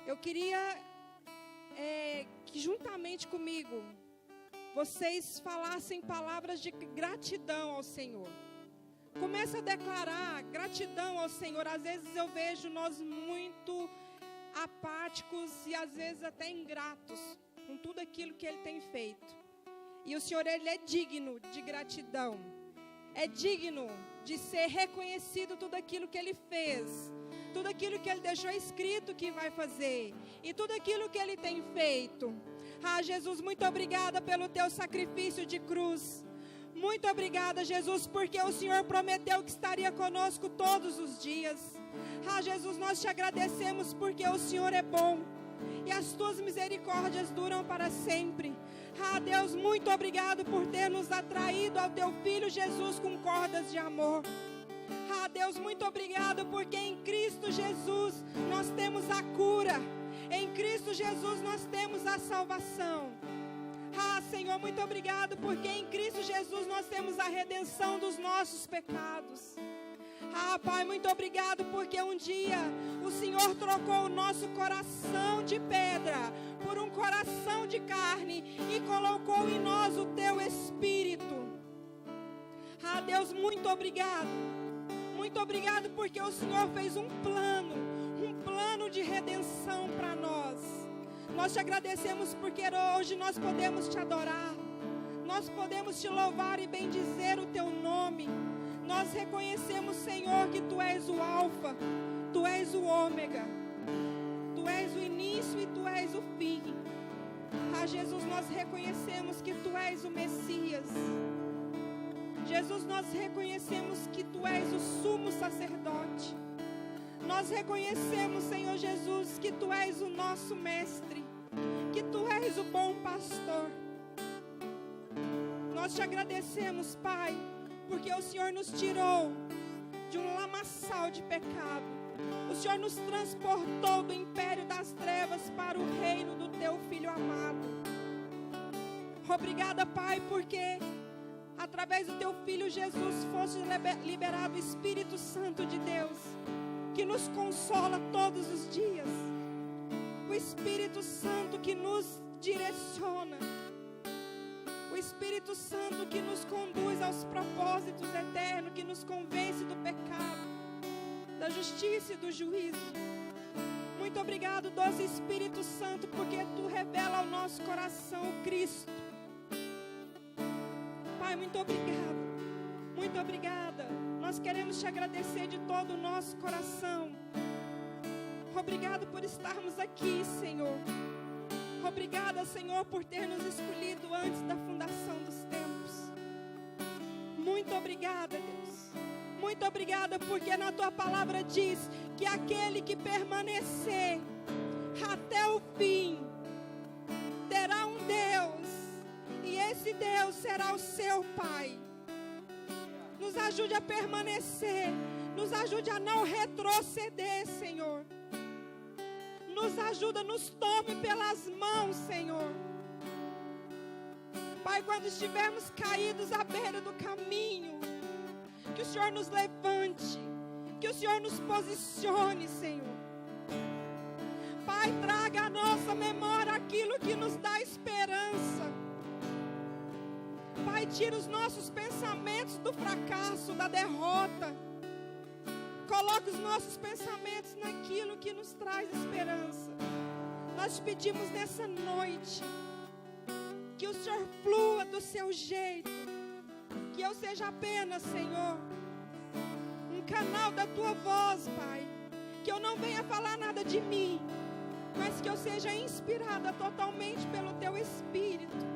Eu queria que juntamente comigo vocês falassem palavras de gratidão ao Senhor. Começa a declarar gratidão ao Senhor. Às vezes eu vejo nós muito apáticos e às vezes até ingratos com tudo aquilo que Ele tem feito. E o Senhor, Ele é digno de gratidão. É digno de ser reconhecido tudo aquilo que Ele fez. Tudo aquilo que Ele deixou escrito que vai fazer. E tudo aquilo que Ele tem feito. Ah, Jesus, muito obrigada pelo Teu sacrifício de cruz. Muito obrigada, Jesus, porque o Senhor prometeu que estaria conosco todos os dias. Ah, Jesus, nós te agradecemos porque o Senhor é bom. E as Tuas misericórdias duram para sempre. Ah, Deus, muito obrigado por ter nos atraído ao Teu Filho Jesus com cordas de amor. Ah, Deus, muito obrigado porque em Cristo Jesus nós temos a cura. Em Cristo Jesus nós temos a salvação. Ah, Senhor, muito obrigado porque em Cristo Jesus nós temos a redenção dos nossos pecados. Ah, Pai, muito obrigado porque um dia o Senhor trocou o nosso coração de pedra por um coração de carne e colocou em nós o Teu Espírito. Ah, Deus, muito obrigado. Muito obrigado porque o Senhor fez um plano de redenção para nós. Nós te agradecemos porque hoje nós podemos te adorar. Nós podemos te louvar e bendizer o Teu nome. Nós reconhecemos, Senhor, que Tu és o Alfa, Tu és o Ômega, Tu és o início e Tu és o fim. Ah, Jesus, nós reconhecemos que Tu és o Messias. Jesus, nós reconhecemos que Tu és o sumo sacerdote. Nós reconhecemos, Senhor Jesus, que Tu és o nosso mestre, que Tu és o bom pastor. Nós te agradecemos, Pai, porque o Senhor nos tirou de um lamaçal de pecado. O Senhor nos transportou do império das trevas para o reino do Teu Filho amado. Obrigada, Pai, porque através do Teu Filho Jesus fosse liberado o Espírito Santo de Deus, que nos consola todos os dias. O Espírito Santo que nos direciona. O Espírito Santo que nos conduz aos propósitos eternos, que nos convence do pecado, da justiça e do juízo. Muito obrigado, doce Espírito Santo, porque Tu revela ao nosso coração o Cristo. Pai, muito obrigado. Muito obrigada. Nós queremos Te agradecer de todo o nosso coração. Obrigado por estarmos aqui, Senhor. Obrigada, Senhor, por ter nos escolhido antes da fundação dos tempos. Muito obrigada, Deus. Muito obrigada porque na Tua palavra diz que aquele que permanecer até o fim terá um Deus. E esse Deus será o seu Pai. Nos ajude a permanecer. Nos ajude a não retroceder, Senhor. Nos ajuda, nos tome pelas mãos, Senhor. Pai, quando estivermos caídos à beira do caminho, que o Senhor nos levante, que o Senhor nos posicione, Senhor. Pai, traga à nossa memória aquilo que nos dá esperança. Pai, tira os nossos pensamentos do fracasso, da derrota. Coloque os nossos pensamentos naquilo que nos traz esperança. Nós te pedimos nessa noite que o Senhor flua do seu jeito. Que eu seja apenas, Senhor, um canal da Tua voz, Pai. Que eu não venha falar nada de mim, mas que eu seja inspirada totalmente pelo Teu Espírito.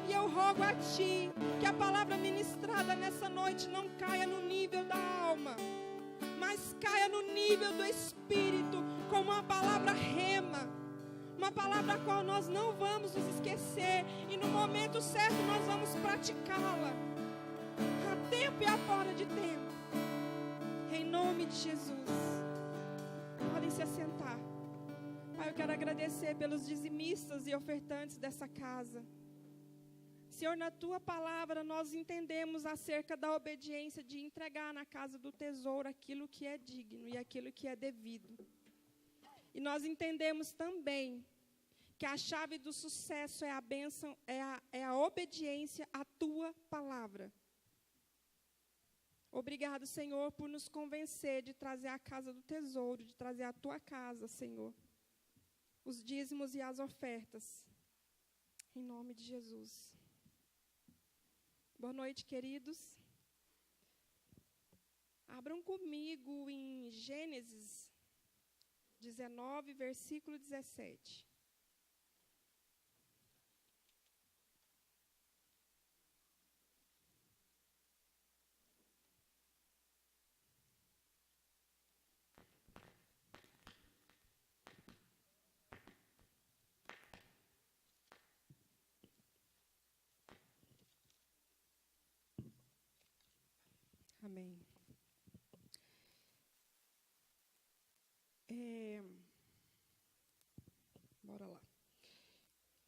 E eu rogo a Ti que a palavra ministrada nessa noite não caia no nível da alma, mas caia no nível do Espírito, como uma palavra rema, uma palavra a qual nós não vamos nos esquecer, e no momento certo nós vamos praticá-la, a tempo e a fora de tempo, em nome de Jesus. Podem se assentar. Pai, eu quero agradecer pelos dizimistas e ofertantes dessa casa. Senhor, na Tua palavra nós entendemos acerca da obediência de entregar na casa do tesouro aquilo que é digno e aquilo que é devido. E nós entendemos também que a chave do sucesso é a bênção, é a obediência à tua palavra. Obrigado, Senhor, por nos convencer de trazer a casa do tesouro, de trazer a tua casa, Senhor, os dízimos e as ofertas. Em nome de Jesus. Boa noite, queridos. Abram comigo em Gênesis 19, versículo 17. Amém. Bora lá.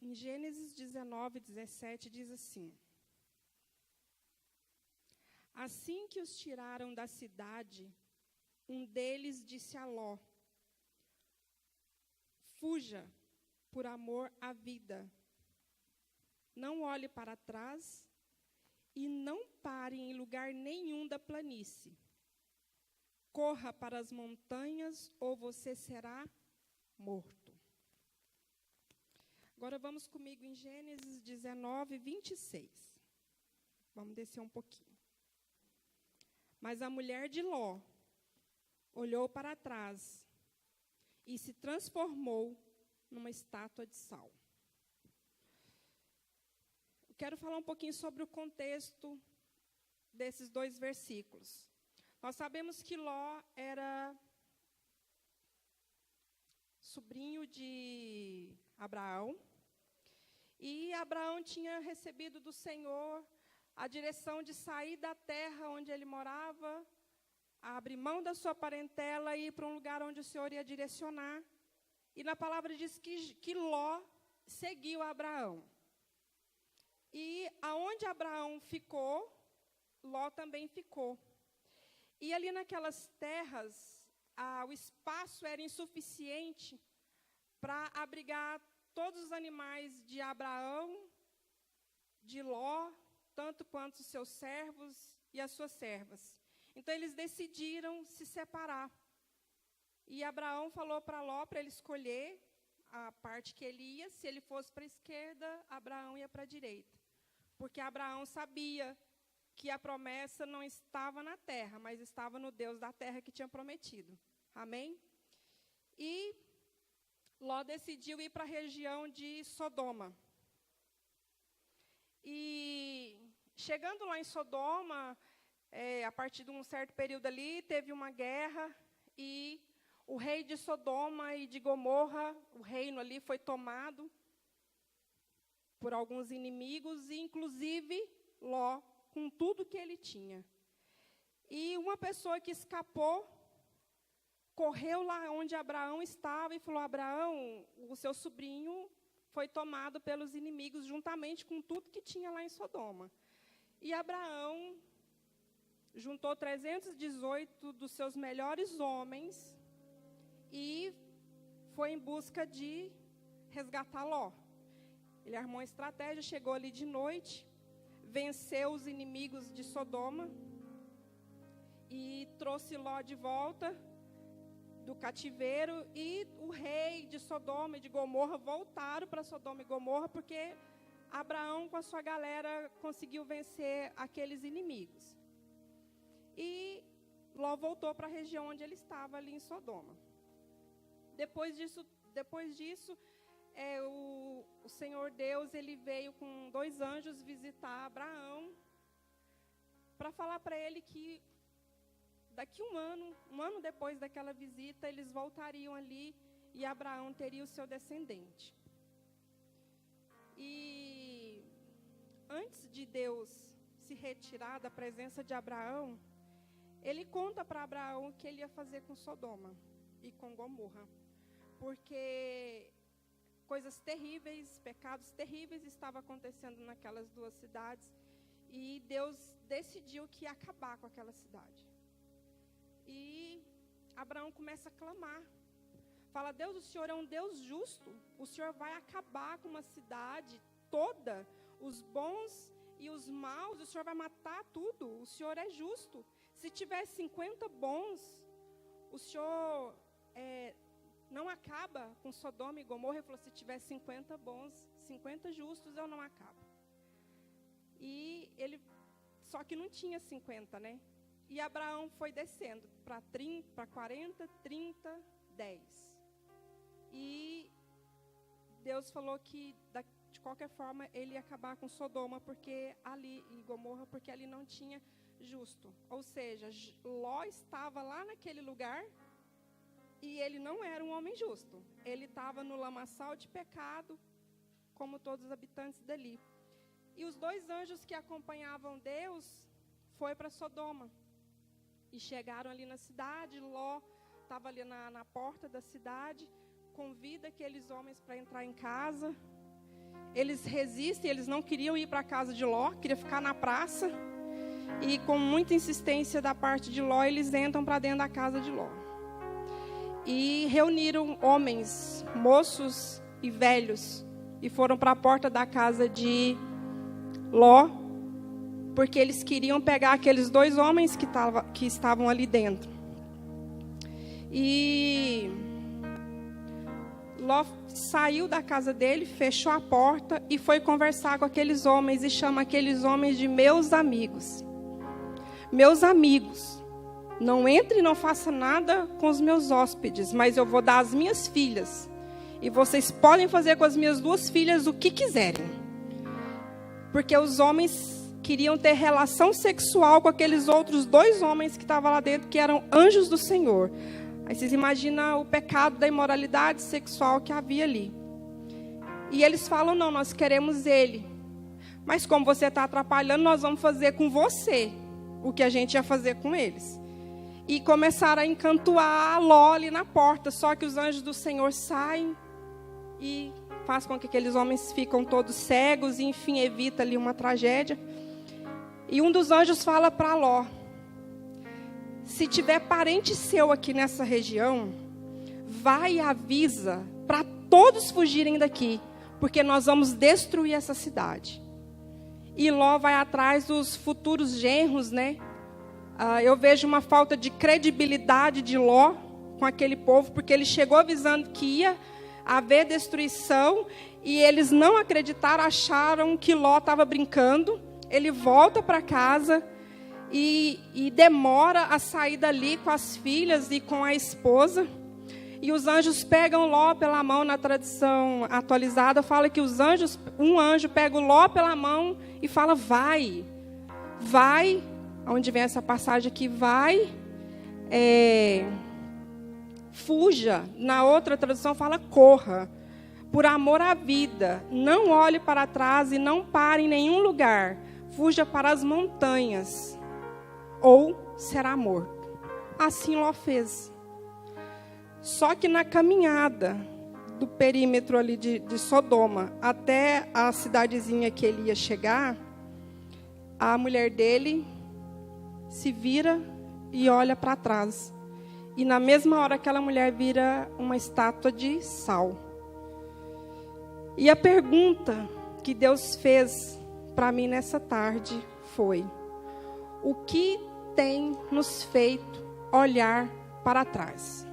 Em Gênesis 19, 17, diz assim: Assim que os tiraram da cidade, um deles disse a Ló: Fuja, por amor à vida. Não olhe para trás e não pare em lugar nenhum da planície. Corra para as montanhas ou você será morto. Agora vamos comigo em Gênesis 19, 26. Vamos descer um pouquinho. Mas a mulher de Ló olhou para trás e se transformou numa estátua de sal. Eu quero falar um pouquinho sobre o contexto desses dois versículos. Nós sabemos que Ló era sobrinho de Abraão, e Abraão tinha recebido do Senhor a direção de sair da terra onde ele morava, abrir mão da sua parentela e ir para um lugar onde o Senhor ia direcionar. E na palavra diz que Ló seguiu Abraão. E aonde Abraão ficou, Ló também ficou. E ali naquelas terras, o espaço era insuficiente para abrigar todos os animais de Abraão, de Ló, tanto quanto os seus servos e as suas servas. Então, eles decidiram se separar. E Abraão falou para Ló para ele escolher a parte que ele ia. Se ele fosse para a esquerda, Abraão ia para a direita. Porque Abraão sabia que a promessa não estava na terra, mas estava no Deus da terra que tinha prometido. Amém? E Ló decidiu ir para a região de Sodoma. E chegando lá em Sodoma, a partir de um certo período ali, teve uma guerra e o rei de Sodoma e de Gomorra, o reino ali foi tomado por alguns inimigos, e inclusive Ló, com tudo que ele tinha. E uma pessoa que escapou, correu lá onde Abraão estava e falou: Abraão, o seu sobrinho foi tomado pelos inimigos, juntamente com tudo que tinha lá em Sodoma. E Abraão juntou 318 dos seus melhores homens e foi em busca de resgatar Ló. Ele armou uma estratégia, chegou ali de noite, venceu os inimigos de Sodoma e trouxe Ló de volta do cativeiro, e o rei de Sodoma e de Gomorra voltaram para Sodoma e Gomorra, porque Abraão com a sua galera conseguiu vencer aqueles inimigos. E Ló voltou para a região onde ele estava, ali em Sodoma. Depois disso, o Senhor Deus, ele veio com 2 anjos visitar Abraão para falar para ele que daqui um ano depois daquela visita, eles voltariam ali e Abraão teria o seu descendente. E antes de Deus se retirar da presença de Abraão, ele conta para Abraão o que ele ia fazer com Sodoma e com Gomorra, porque coisas terríveis, pecados terríveis estavam acontecendo naquelas 2 cidades, e Deus decidiu que ia acabar com aquela cidade. E Abraão começa a clamar Fala, Deus, o Senhor é um Deus justo. O Senhor vai acabar com uma cidade toda, os bons e os maus, o Senhor vai matar tudo. O Senhor é justo. Se tiver 50 bons, o Senhor não acaba com Sodoma e Gomorra. Ele falou, se tiver 50 bons, 50 justos, eu não acabo. E ele, só que não tinha 50, né? E Abraão foi descendo para 30, para 40, 30, 10. E Deus falou que, de qualquer forma, ele ia acabar com Sodoma e Gomorra, porque ali não tinha justo. Ou seja, Ló estava lá naquele lugar e ele não era um homem justo. Ele estava no lamaçal de pecado, como todos os habitantes dali. E os 2 anjos que acompanhavam Deus foi para Sodoma. E chegaram ali na cidade. Ló estava ali na porta da cidade, convida aqueles homens para entrar em casa. Eles resistem, eles não queriam ir para a casa de Ló, queriam ficar na praça. E com muita insistência da parte de Ló, eles entram para dentro da casa de Ló. E reuniram homens, moços e velhos, e foram para a porta da casa de Ló, porque eles queriam pegar aqueles 2 homens que estavam ali dentro. E Ló saiu da casa dele, fechou a porta e foi conversar com aqueles homens, e chama aqueles homens de meus amigos. Meus amigos, não entre e não faça nada com os meus hóspedes, mas eu vou dar as minhas filhas. E vocês podem fazer com as minhas 2 filhas o que quiserem. Porque os homens queriam ter relação sexual com aqueles outros 2 homens que estavam lá dentro, que eram anjos do Senhor. Aí vocês imaginam o pecado da imoralidade sexual que havia ali. E eles falam, não, nós queremos ele. Mas como você está atrapalhando, nós vamos fazer com você o que a gente ia fazer com eles. E começaram a encantoar Ló ali na porta. Só que os anjos do Senhor saem e faz com que aqueles homens ficam todos cegos. E enfim, evita ali uma tragédia. E um dos anjos fala para Ló, se tiver parente seu aqui nessa região, vai e avisa para todos fugirem daqui, porque nós vamos destruir essa cidade. E Ló vai atrás dos futuros genros, né? Eu vejo uma falta de credibilidade de Ló com aquele povo, porque ele chegou avisando que ia haver destruição, e eles não acreditaram, acharam que Ló estava brincando. Ele volta para casa e demora a sair dali com as filhas e com a esposa. E os anjos pegam Ló pela mão. Na tradição atualizada fala que um anjo pega o Ló pela mão e fala, vai, onde vem essa passagem aqui, vai, fuja. Na outra tradução fala, corra, por amor à vida, não olhe para trás e não pare em nenhum lugar, fuja para as montanhas, ou será morto. Assim Ló fez. Só que na caminhada do perímetro ali de Sodoma até a cidadezinha que ele ia chegar, a mulher dele se vira e olha para trás. E na mesma hora aquela mulher vira uma estátua de sal. E a pergunta que Deus fez para mim nessa tarde foi: o que tem nos feito olhar para trás?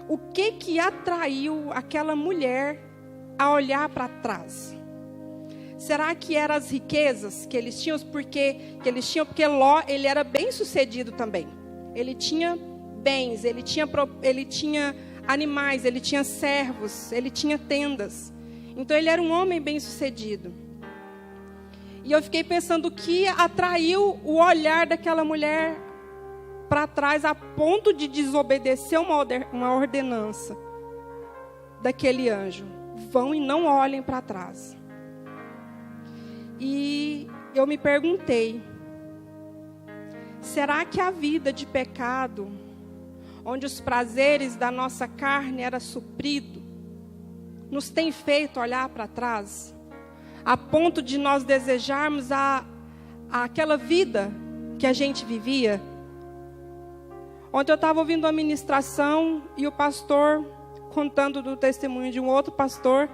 O que atraiu aquela mulher a olhar para trás? Será que eram as riquezas que eles tinham? Porque Ló, ele era bem sucedido também. Ele tinha bens, ele tinha animais, ele tinha servos, ele tinha tendas. Então ele era um homem bem sucedido. E eu fiquei pensando o que atraiu o olhar daquela mulher para trás a ponto de desobedecer uma ordenança daquele anjo. Vão e não olhem para trás. E eu me perguntei, será que a vida de pecado, onde os prazeres da nossa carne eram supridos, nos tem feito olhar para trás, a ponto de nós desejarmos aquela vida que a gente vivia, Ontem eu estava ouvindo uma ministração e o pastor contando do testemunho de um outro pastor,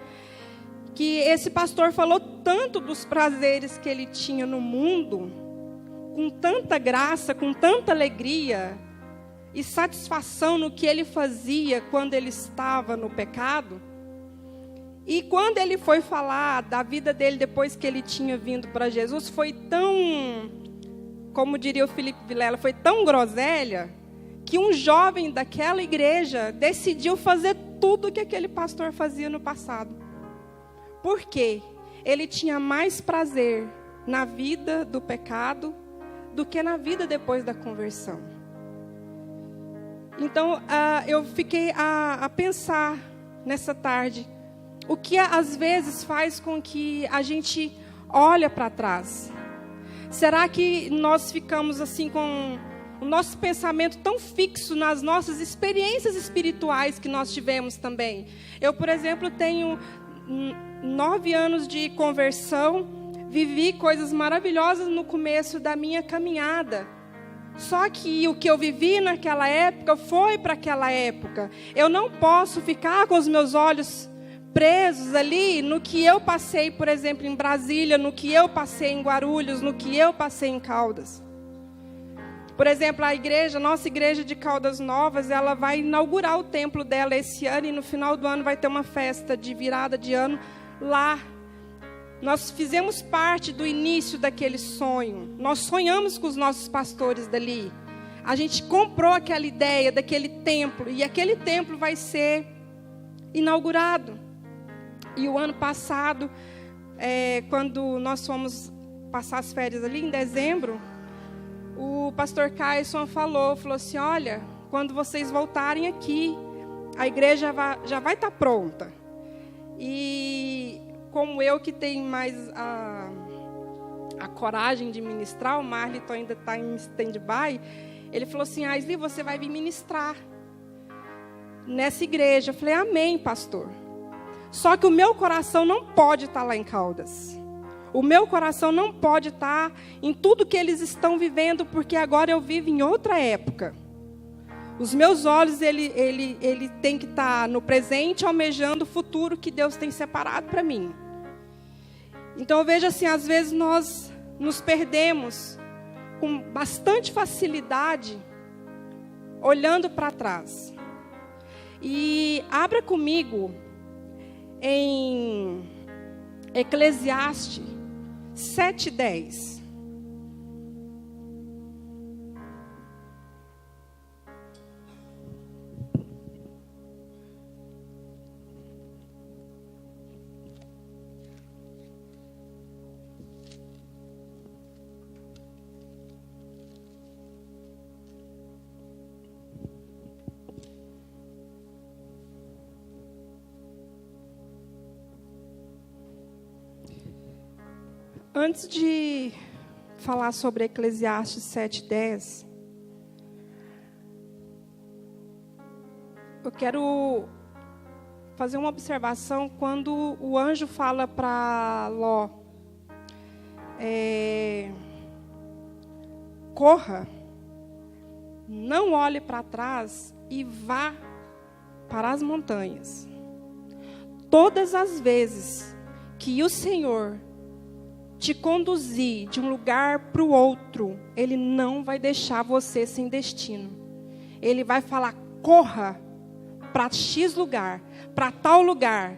que esse pastor falou tanto dos prazeres que ele tinha no mundo, com tanta graça, com tanta alegria e satisfação no que ele fazia quando ele estava no pecado. E quando ele foi falar da vida dele depois que ele tinha vindo para Jesus, foi tão, como diria o Felipe Vilela, foi tão groselha, que um jovem daquela igreja decidiu fazer tudo que aquele pastor fazia no passado. Por quê? Ele tinha mais prazer na vida do pecado do que na vida depois da conversão. Então, eu fiquei a pensar nessa tarde, o que às vezes faz com que a gente olhe para trás. Será que nós ficamos assim com o nosso pensamento tão fixo nas nossas experiências espirituais que nós tivemos também? Eu, por exemplo, tenho 9 anos de conversão, vivi coisas maravilhosas no começo da minha caminhada. Só que o que eu vivi naquela época foi para aquela época. Eu não posso ficar com os meus olhos presos ali no que eu passei, por exemplo, em Brasília, no que eu passei em Guarulhos, no que eu passei em Caldas. Por exemplo, a nossa igreja de Caldas Novas, ela vai inaugurar o templo dela esse ano e no final do ano vai ter uma festa de virada de ano lá. Nós fizemos parte do início daquele sonho. Nós sonhamos com os nossos pastores dali. A gente comprou aquela ideia daquele templo e aquele templo vai ser inaugurado. E o ano passado, quando nós fomos passar as férias ali em dezembro, o pastor Caisson falou assim, olha, quando vocês voltarem aqui, a igreja já vai estar pronta. E como eu que tenho mais a coragem de ministrar, o Marlton ainda está em stand-by, ele falou assim, Aisli, você vai vir ministrar nessa igreja. Eu falei, amém, pastor. Só que o meu coração não pode estar lá em Caldas. O meu coração não pode estar em tudo que eles estão vivendo, porque agora eu vivo em outra época. Os meus olhos, ele tem que estar no presente, almejando o futuro que Deus tem separado para mim. Então eu vejo assim, às vezes nós nos perdemos com bastante facilidade, olhando para trás. E abra comigo em Eclesiastes 7:10. Antes de falar sobre Eclesiastes 7:10, eu quero fazer uma observação quando o anjo fala para Ló, corra, não olhe para trás e vá para as montanhas. Todas as vezes que o Senhor te conduzir de um lugar para o outro, Ele não vai deixar você sem destino. Ele vai falar, corra para X lugar, para tal lugar.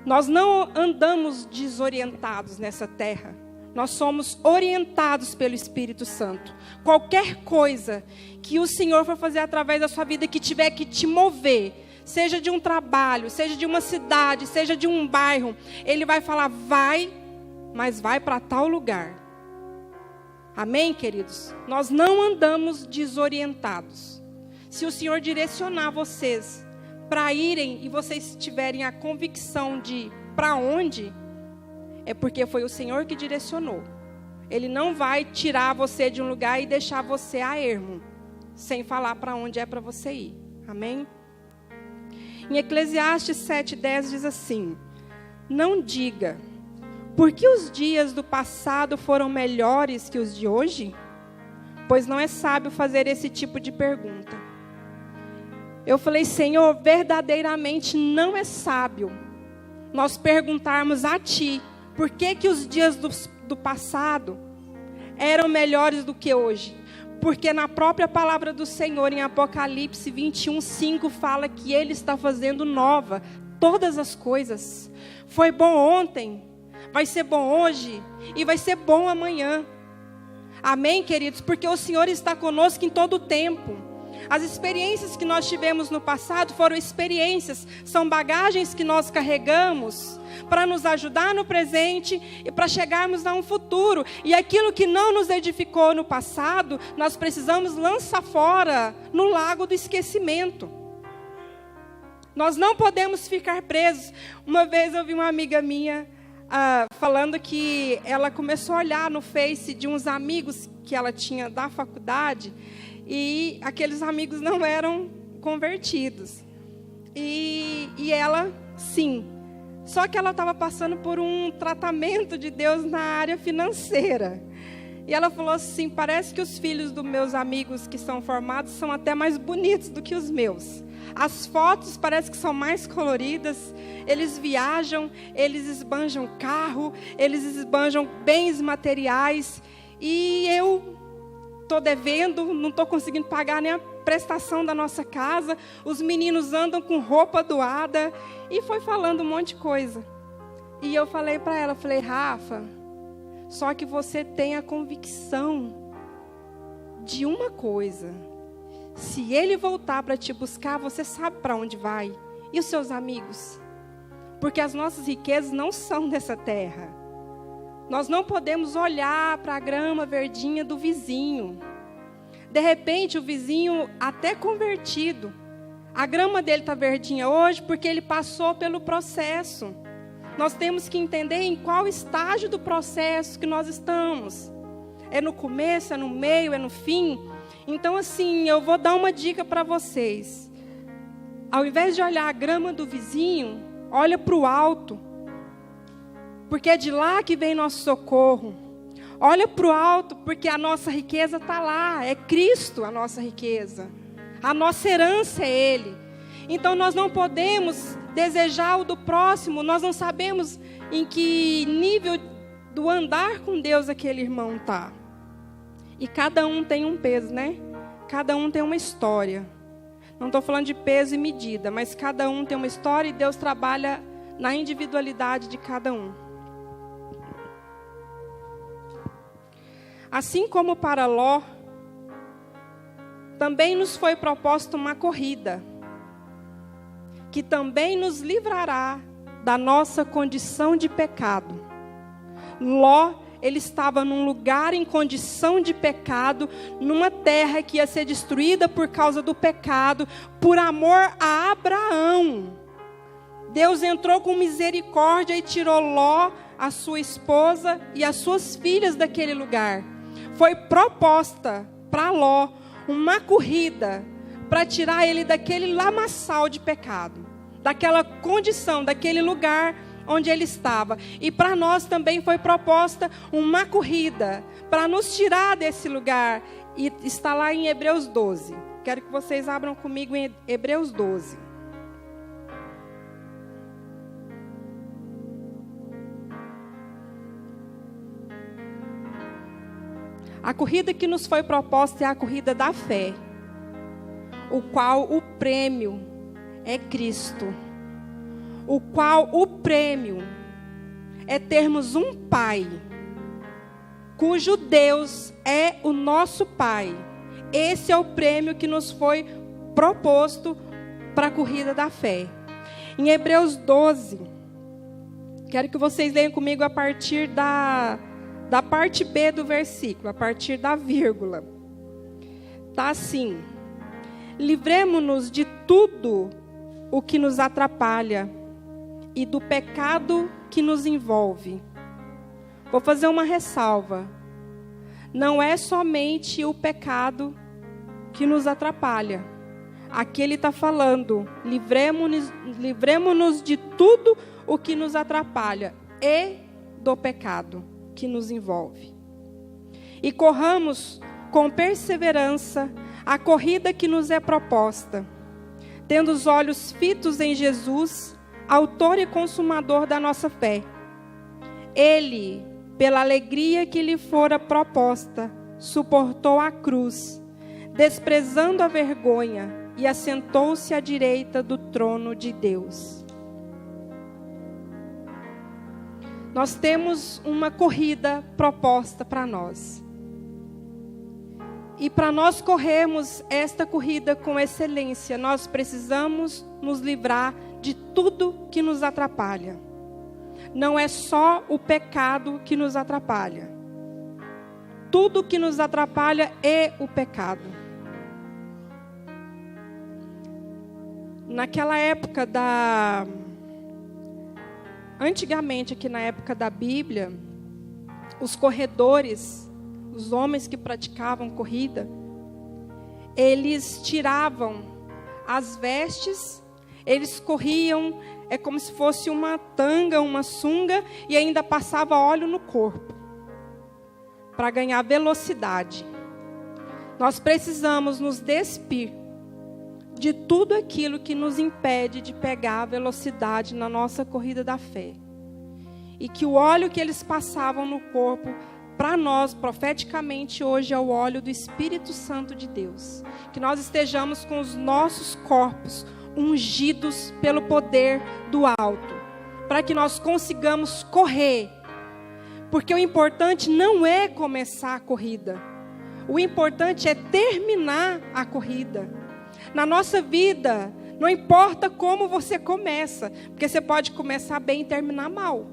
Nós não andamos desorientados nessa terra. Nós somos orientados pelo Espírito Santo. Qualquer coisa que o Senhor for fazer através da sua vida, que tiver que te mover, seja de um trabalho, seja de uma cidade, seja de um bairro, Ele vai falar, vai, mas vai para tal lugar. Amém, queridos? Nós não andamos desorientados. Se o Senhor direcionar vocês para irem e vocês tiverem a convicção de para onde, é porque foi o Senhor que direcionou. Ele não vai tirar você de um lugar e deixar você a ermo, sem falar para onde é para você ir. Amém? Em Eclesiastes 7:10 diz assim, não diga, porque os dias do passado foram melhores que os de hoje? pois não é sábio fazer esse tipo de pergunta. Eu falei, Senhor, verdadeiramente não é sábio nós perguntarmos a Ti, por que os dias do passado eram melhores do que hoje? Porque na própria palavra do Senhor, em Apocalipse 21:5, fala que Ele está fazendo nova todas as coisas. Foi bom ontem, vai ser bom hoje e vai ser bom amanhã. Amém, queridos? Porque o Senhor está conosco em todo o tempo. As experiências que nós tivemos no passado foram experiências, são bagagens que nós carregamos para nos ajudar no presente e para chegarmos a um futuro. E aquilo que não nos edificou no passado, nós precisamos lançar fora no lago do esquecimento. Nós não podemos ficar presos. Uma vez eu vi uma amiga minha falando que ela começou a olhar no Face de uns amigos que ela tinha da faculdade, e aqueles amigos não eram convertidos. E ela, sim. Só que ela estava passando por um tratamento de Deus na área financeira. E ela falou assim, parece que os filhos dos meus amigos que são formados são até mais bonitos do que os meus. As fotos parece que são mais coloridas, eles viajam, eles esbanjam carro, eles esbanjam bens materiais. E eu estou devendo, não estou conseguindo pagar nem a prestação da nossa casa, os meninos andam com roupa doada, e foi falando um monte de coisa. E eu falei para ela, falei, Rafa, só que você tem a convicção de uma coisa, se ele voltar para te buscar, você sabe para onde vai, e os seus amigos? Porque as nossas riquezas não são dessa terra. Nós não podemos olhar para a grama verdinha do vizinho. De repente, o vizinho até convertido, a grama dele está verdinha hoje porque ele passou pelo processo. Nós temos que entender em qual estágio do processo que nós estamos. É no começo, é no meio, é no fim? Então, assim, eu vou dar uma dica para vocês. Ao invés de olhar a grama do vizinho, olha para o alto. Porque é de lá que vem nosso socorro. Olha para o alto, porque a nossa riqueza está lá. É Cristo a nossa riqueza. A nossa herança é Ele. Então nós não podemos desejar o do próximo. Nós não sabemos em que nível do andar com Deus aquele irmão está. E cada um tem um peso, né? Cada um tem uma história. Não estou falando de peso e medida, mas cada um tem uma história e Deus trabalha na individualidade de cada um. Assim como para Ló, também nos foi proposta uma corrida, que também nos livrará da nossa condição de pecado. Ló, ele estava num lugar em condição de pecado, numa terra que ia ser destruída por causa do pecado, por amor a Abraão. Deus entrou com misericórdia e tirou Ló, a sua esposa e as suas filhas daquele lugar. Foi proposta para Ló uma corrida para tirar ele daquele lamaçal de pecado, daquela condição, daquele lugar onde ele estava. E para nós também foi proposta uma corrida para nos tirar desse lugar. E está lá em Hebreus 12. Quero que vocês abram comigo em Hebreus 12. A corrida que nos foi proposta é a corrida da fé, o qual o prêmio é Cristo, o qual o prêmio é termos um Pai, cujo Deus é o nosso Pai. Esse é o prêmio que nos foi proposto para a corrida da fé. Em Hebreus 12, quero que vocês leiam comigo a partir da parte B do versículo, a partir da vírgula. Está assim: livremo-nos de tudo o que nos atrapalha e do pecado que nos envolve. Vou fazer uma ressalva. Não é somente o pecado que nos atrapalha. Aqui ele está falando, livremo-nos de tudo o que nos atrapalha e do pecado que nos envolve. E corramos com perseverança a corrida que nos é proposta, tendo os olhos fitos em Jesus, autor e consumador da nossa fé. Ele, pela alegria que lhe fora proposta, suportou a cruz, desprezando a vergonha, e assentou-se à direita do trono de Deus. Nós temos uma corrida proposta para nós. E para nós corrermos esta corrida com excelência, nós precisamos nos livrar de tudo que nos atrapalha. Não é só o pecado que nos atrapalha. Tudo que nos atrapalha é o pecado. Naquela época Antigamente, aqui na época da Bíblia, os corredores, os homens que praticavam corrida, eles tiravam as vestes, eles corriam, é como se fosse uma tanga, uma sunga, e ainda passava óleo no corpo, para ganhar velocidade. Nós precisamos nos despir de tudo aquilo que nos impede de pegar a velocidade na nossa corrida da fé. E que o óleo que eles passavam no corpo, para nós, profeticamente, hoje é o óleo do Espírito Santo de Deus. Que nós estejamos com os nossos corpos ungidos pelo poder do alto, para que nós consigamos correr. Porque o importante não é começar a corrida. O importante é terminar a corrida. Na nossa vida, não importa como você começa, porque você pode começar bem e terminar mal.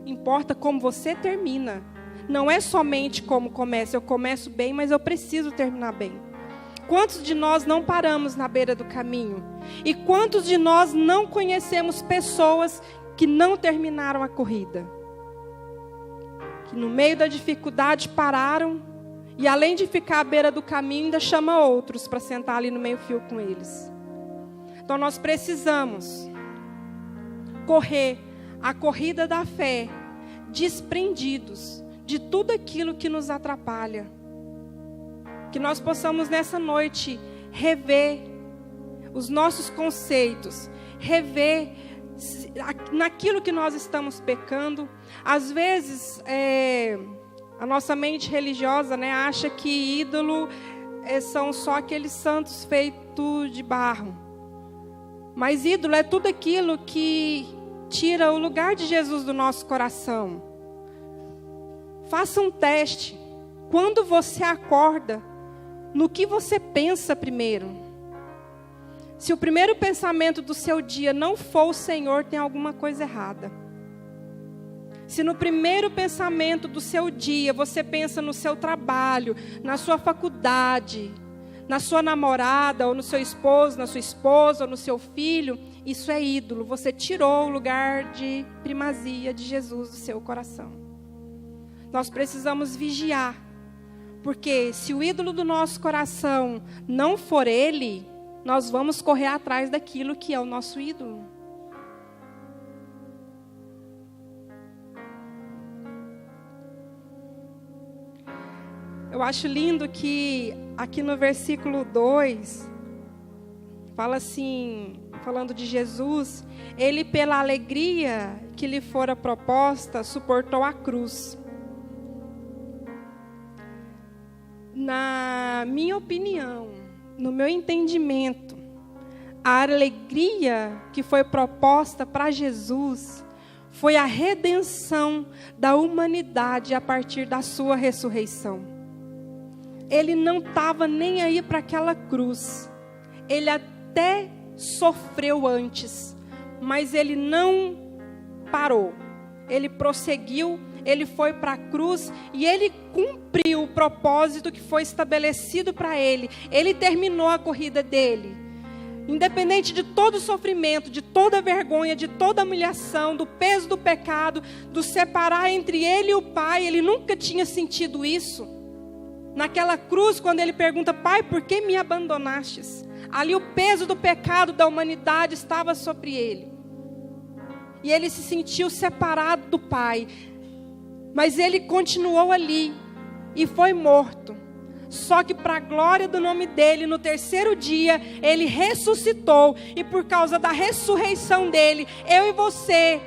Importa como você termina. Não é somente como começa. Eu começo bem, mas eu preciso terminar bem. Quantos de nós não paramos na beira do caminho? E quantos de nós não conhecemos pessoas que não terminaram a corrida? Que no meio da dificuldade pararam, e além de ficar à beira do caminho, ainda chama outros para sentar ali no meio-fio com eles. Então nós precisamos correr a corrida da fé, desprendidos de tudo aquilo que nos atrapalha. Que nós possamos nessa noite rever os nossos conceitos, rever naquilo que nós estamos pecando. Às vezes, a nossa mente religiosa, acha que ídolo são só aqueles santos feitos de barro. Mas ídolo é tudo aquilo que tira o lugar de Jesus do nosso coração. Faça um teste. Quando você acorda, no que você pensa primeiro? Se o primeiro pensamento do seu dia não for o Senhor, tem alguma coisa errada. Se no primeiro pensamento do seu dia você pensa no seu trabalho, na sua faculdade, na sua namorada, ou no seu esposo, na sua esposa, ou no seu filho, isso é ídolo. Você tirou o lugar de primazia de Jesus do seu coração. Nós precisamos vigiar, porque se o ídolo do nosso coração não for Ele, nós vamos correr atrás daquilo que é o nosso ídolo. Eu acho lindo que aqui no versículo 2, fala assim, falando de Jesus, Ele pela alegria que lhe fora proposta, suportou a cruz. Na minha opinião, no meu entendimento, a alegria que foi proposta para Jesus foi a redenção da humanidade a partir da sua ressurreição. Ele não estava nem aí para aquela cruz. Ele até sofreu antes, mas ele não parou. Ele prosseguiu, ele foi para a cruz e ele cumpriu o propósito que foi estabelecido para ele. Ele terminou a corrida dele. Independente de todo o sofrimento, de toda a vergonha, de toda a humilhação, do peso do pecado, do separar entre ele e o Pai, ele nunca tinha sentido isso. Naquela cruz, quando ele pergunta, Pai, por que me abandonastes? Ali o peso do pecado da humanidade estava sobre ele. E ele se sentiu separado do Pai. Mas ele continuou ali e foi morto. Só que para a glória do nome dele, no terceiro dia, ele ressuscitou. E por causa da ressurreição dele, eu e você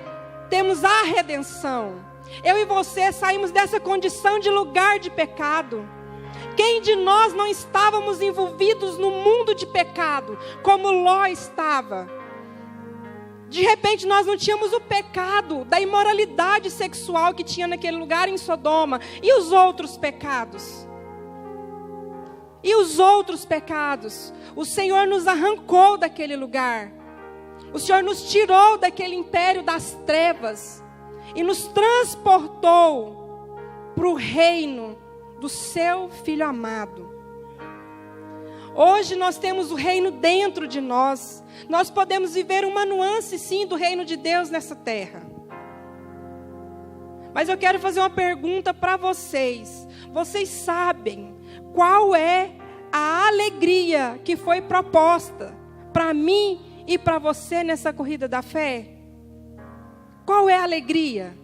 temos a redenção. Eu e você saímos dessa condição de lugar de pecado. Quem de nós não estávamos envolvidos no mundo de pecado, como Ló estava? De repente nós não tínhamos o pecado da imoralidade sexual que tinha naquele lugar em Sodoma. E os outros pecados? E os outros pecados? O Senhor nos arrancou daquele lugar. O Senhor nos tirou daquele império das trevas e nos transportou para o reino do seu Filho amado. Hoje nós temos o reino dentro de nós. Nós podemos viver uma nuance, sim, do reino de Deus nessa terra. Mas eu quero fazer uma pergunta para vocês. Vocês sabem qual é a alegria que foi proposta para mim e para você nessa corrida da fé? Qual é a alegria?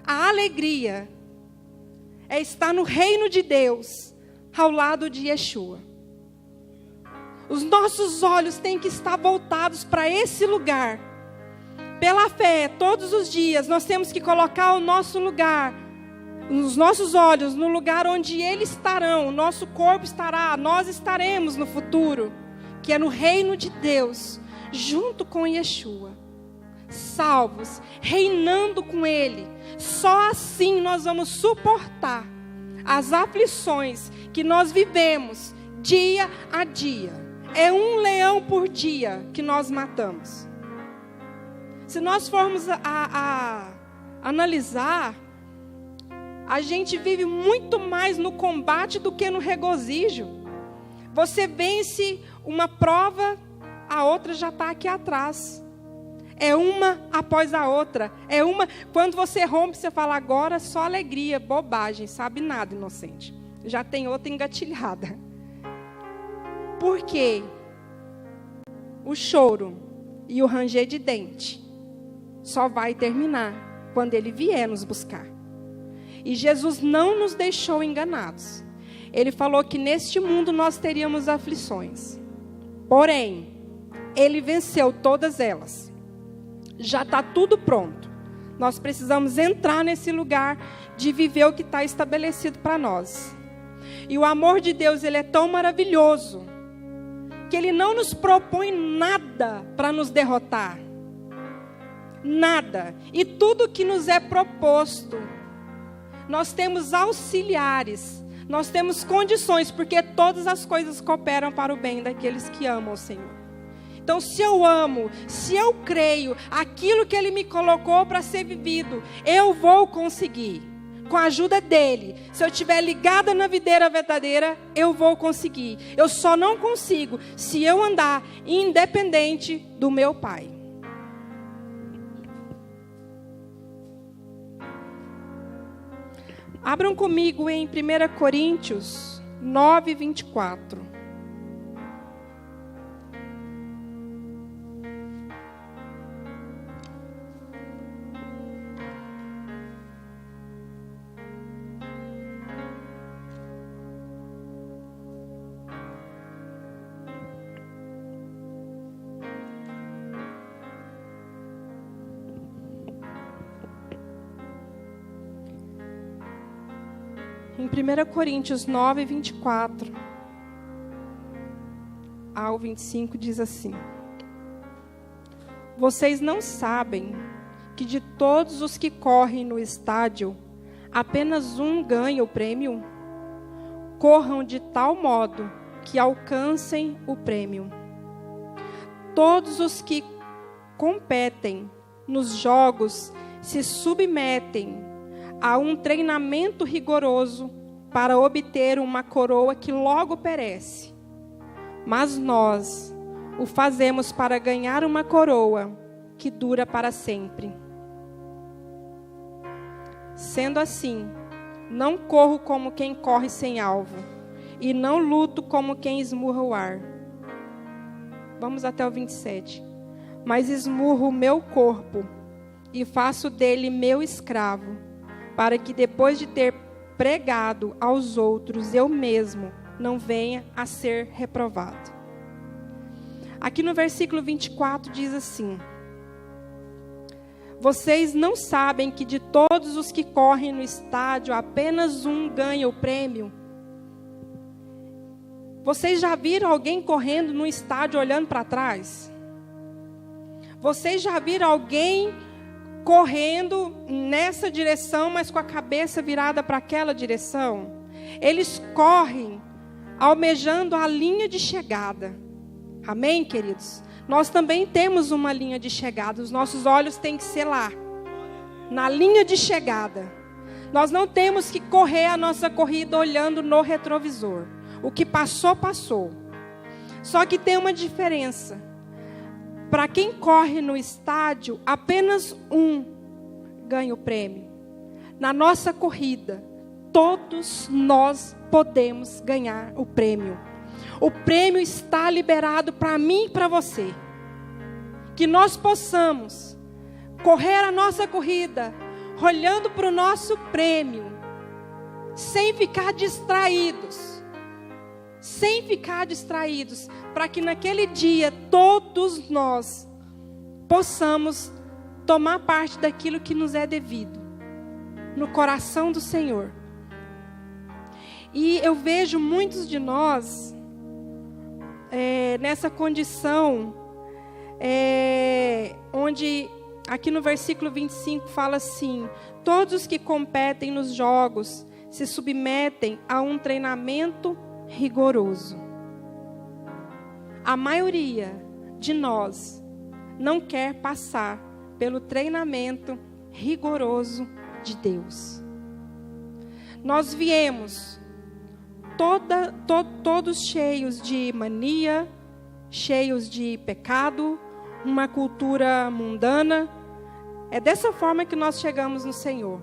A alegria é estar no reino de Deus, ao lado de Yeshua. Os nossos olhos têm que estar voltados para esse lugar. Pela fé, todos os dias, nós temos que colocar o nosso lugar, os nossos olhos no lugar onde eles estarão, o nosso corpo estará, nós estaremos no futuro, que é no reino de Deus, junto com Yeshua, salvos, reinando com Ele. Só assim nós vamos suportar as aflições que nós vivemos dia a dia. É um leão por dia que nós matamos. Se nós formos a analisar, a gente vive muito mais no combate do que no regozijo. Você vence uma prova, a outra já está aqui atrás. É uma após a outra. É uma. Quando você rompe, você fala, agora só alegria, bobagem, sabe nada, inocente. Já tem outra engatilhada. Por quê? O choro e o ranger de dente só vai terminar quando Ele vier nos buscar. E Jesus não nos deixou enganados. Ele falou que neste mundo nós teríamos aflições. Porém, Ele venceu todas elas. Já está tudo pronto. Nós precisamos entrar nesse lugar de viver o que está estabelecido para nós. E o amor de Deus, Ele é tão maravilhoso, que Ele não nos propõe nada para nos derrotar. Nada. E tudo que nos é proposto, nós temos auxiliares, nós temos condições, porque todas as coisas cooperam para o bem daqueles que amam o Senhor. Então, se eu amo, se eu creio, aquilo que Ele me colocou para ser vivido, eu vou conseguir. Com a ajuda dEle. Se eu estiver ligada na videira verdadeira, eu vou conseguir. Eu só não consigo se eu andar independente do meu Pai. Abram comigo em 1 Coríntios 9, 24. Em 1 Coríntios 9, 24 ao 25 diz assim: Vocês não sabem que de todos os que correm no estádio, apenas um ganha o prêmio? Corram de tal modo que alcancem o prêmio. Todos os que competem nos jogos se submetem a um treinamento rigoroso para obter uma coroa que logo perece. Mas nós o fazemos para ganhar uma coroa que dura para sempre. Sendo assim, não corro como quem corre sem alvo, e não luto como quem esmurra o ar. Vamos até o 27. Mas esmurro o meu corpo e faço dele meu escravo, para que depois de ter pregado aos outros, eu mesmo não venha a ser reprovado. Aqui no versículo 24 diz assim: vocês não sabem que de todos os que correm no estádio, apenas um ganha o prêmio? Vocês já viram alguém correndo no estádio olhando para trás? Vocês já viram alguém correndo nessa direção, mas com a cabeça virada para aquela direção? Eles correm almejando a linha de chegada. Amém, queridos? Nós também temos uma linha de chegada. Os nossos olhos têm que ser lá, na linha de chegada. Nós não temos que correr a nossa corrida olhando no retrovisor. O que passou, passou. Só que tem uma diferença. Para quem corre no estádio, apenas um ganha o prêmio. Na nossa corrida, todos nós podemos ganhar o prêmio. O prêmio está liberado para mim e para você. Que nós possamos correr a nossa corrida, olhando para o nosso prêmio, sem ficar distraídos. Sem ficar distraídos, para que naquele dia todos nós possamos tomar parte daquilo que nos é devido, no coração do Senhor. E eu vejo muitos de nós nessa condição, onde aqui no versículo 25 fala assim: todos os que competem nos jogos se submetem a um treinamento rigoroso. A maioria de nós não quer passar pelo treinamento rigoroso de Deus. Nós viemos todos cheios de mania, cheios de pecado, uma cultura mundana. É dessa forma que nós chegamos no Senhor.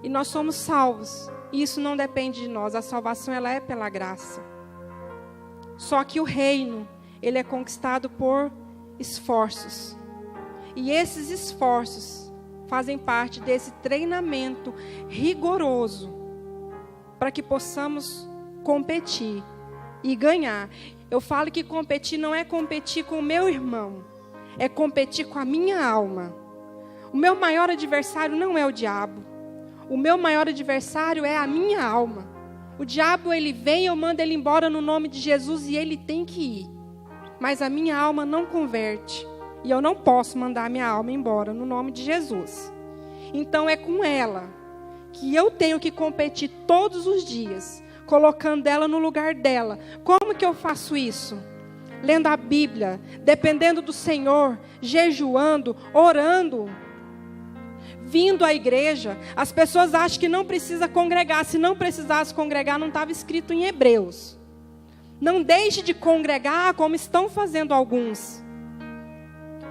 E nós somos salvos. E isso não depende de nós. A salvação, ela é pela graça. Só que o reino, ele é conquistado por esforços. E esses esforços fazem parte desse treinamento rigoroso para que possamos competir e ganhar. Eu falo que competir não é competir com o meu irmão, é competir com a minha alma. O meu maior adversário não é o diabo. O meu maior adversário é a minha alma. O diabo, ele vem, eu mando ele embora no nome de Jesus e ele tem que ir. Mas a minha alma não converte. E eu não posso mandar a minha alma embora no nome de Jesus. Então é com ela que eu tenho que competir todos os dias, colocando ela no lugar dela. Como que eu faço isso? Lendo a Bíblia, dependendo do Senhor, jejuando, orando, vindo à igreja. As pessoas acham que não precisa congregar. Se não precisasse congregar, não estava escrito em Hebreus. Não deixe de congregar como estão fazendo alguns.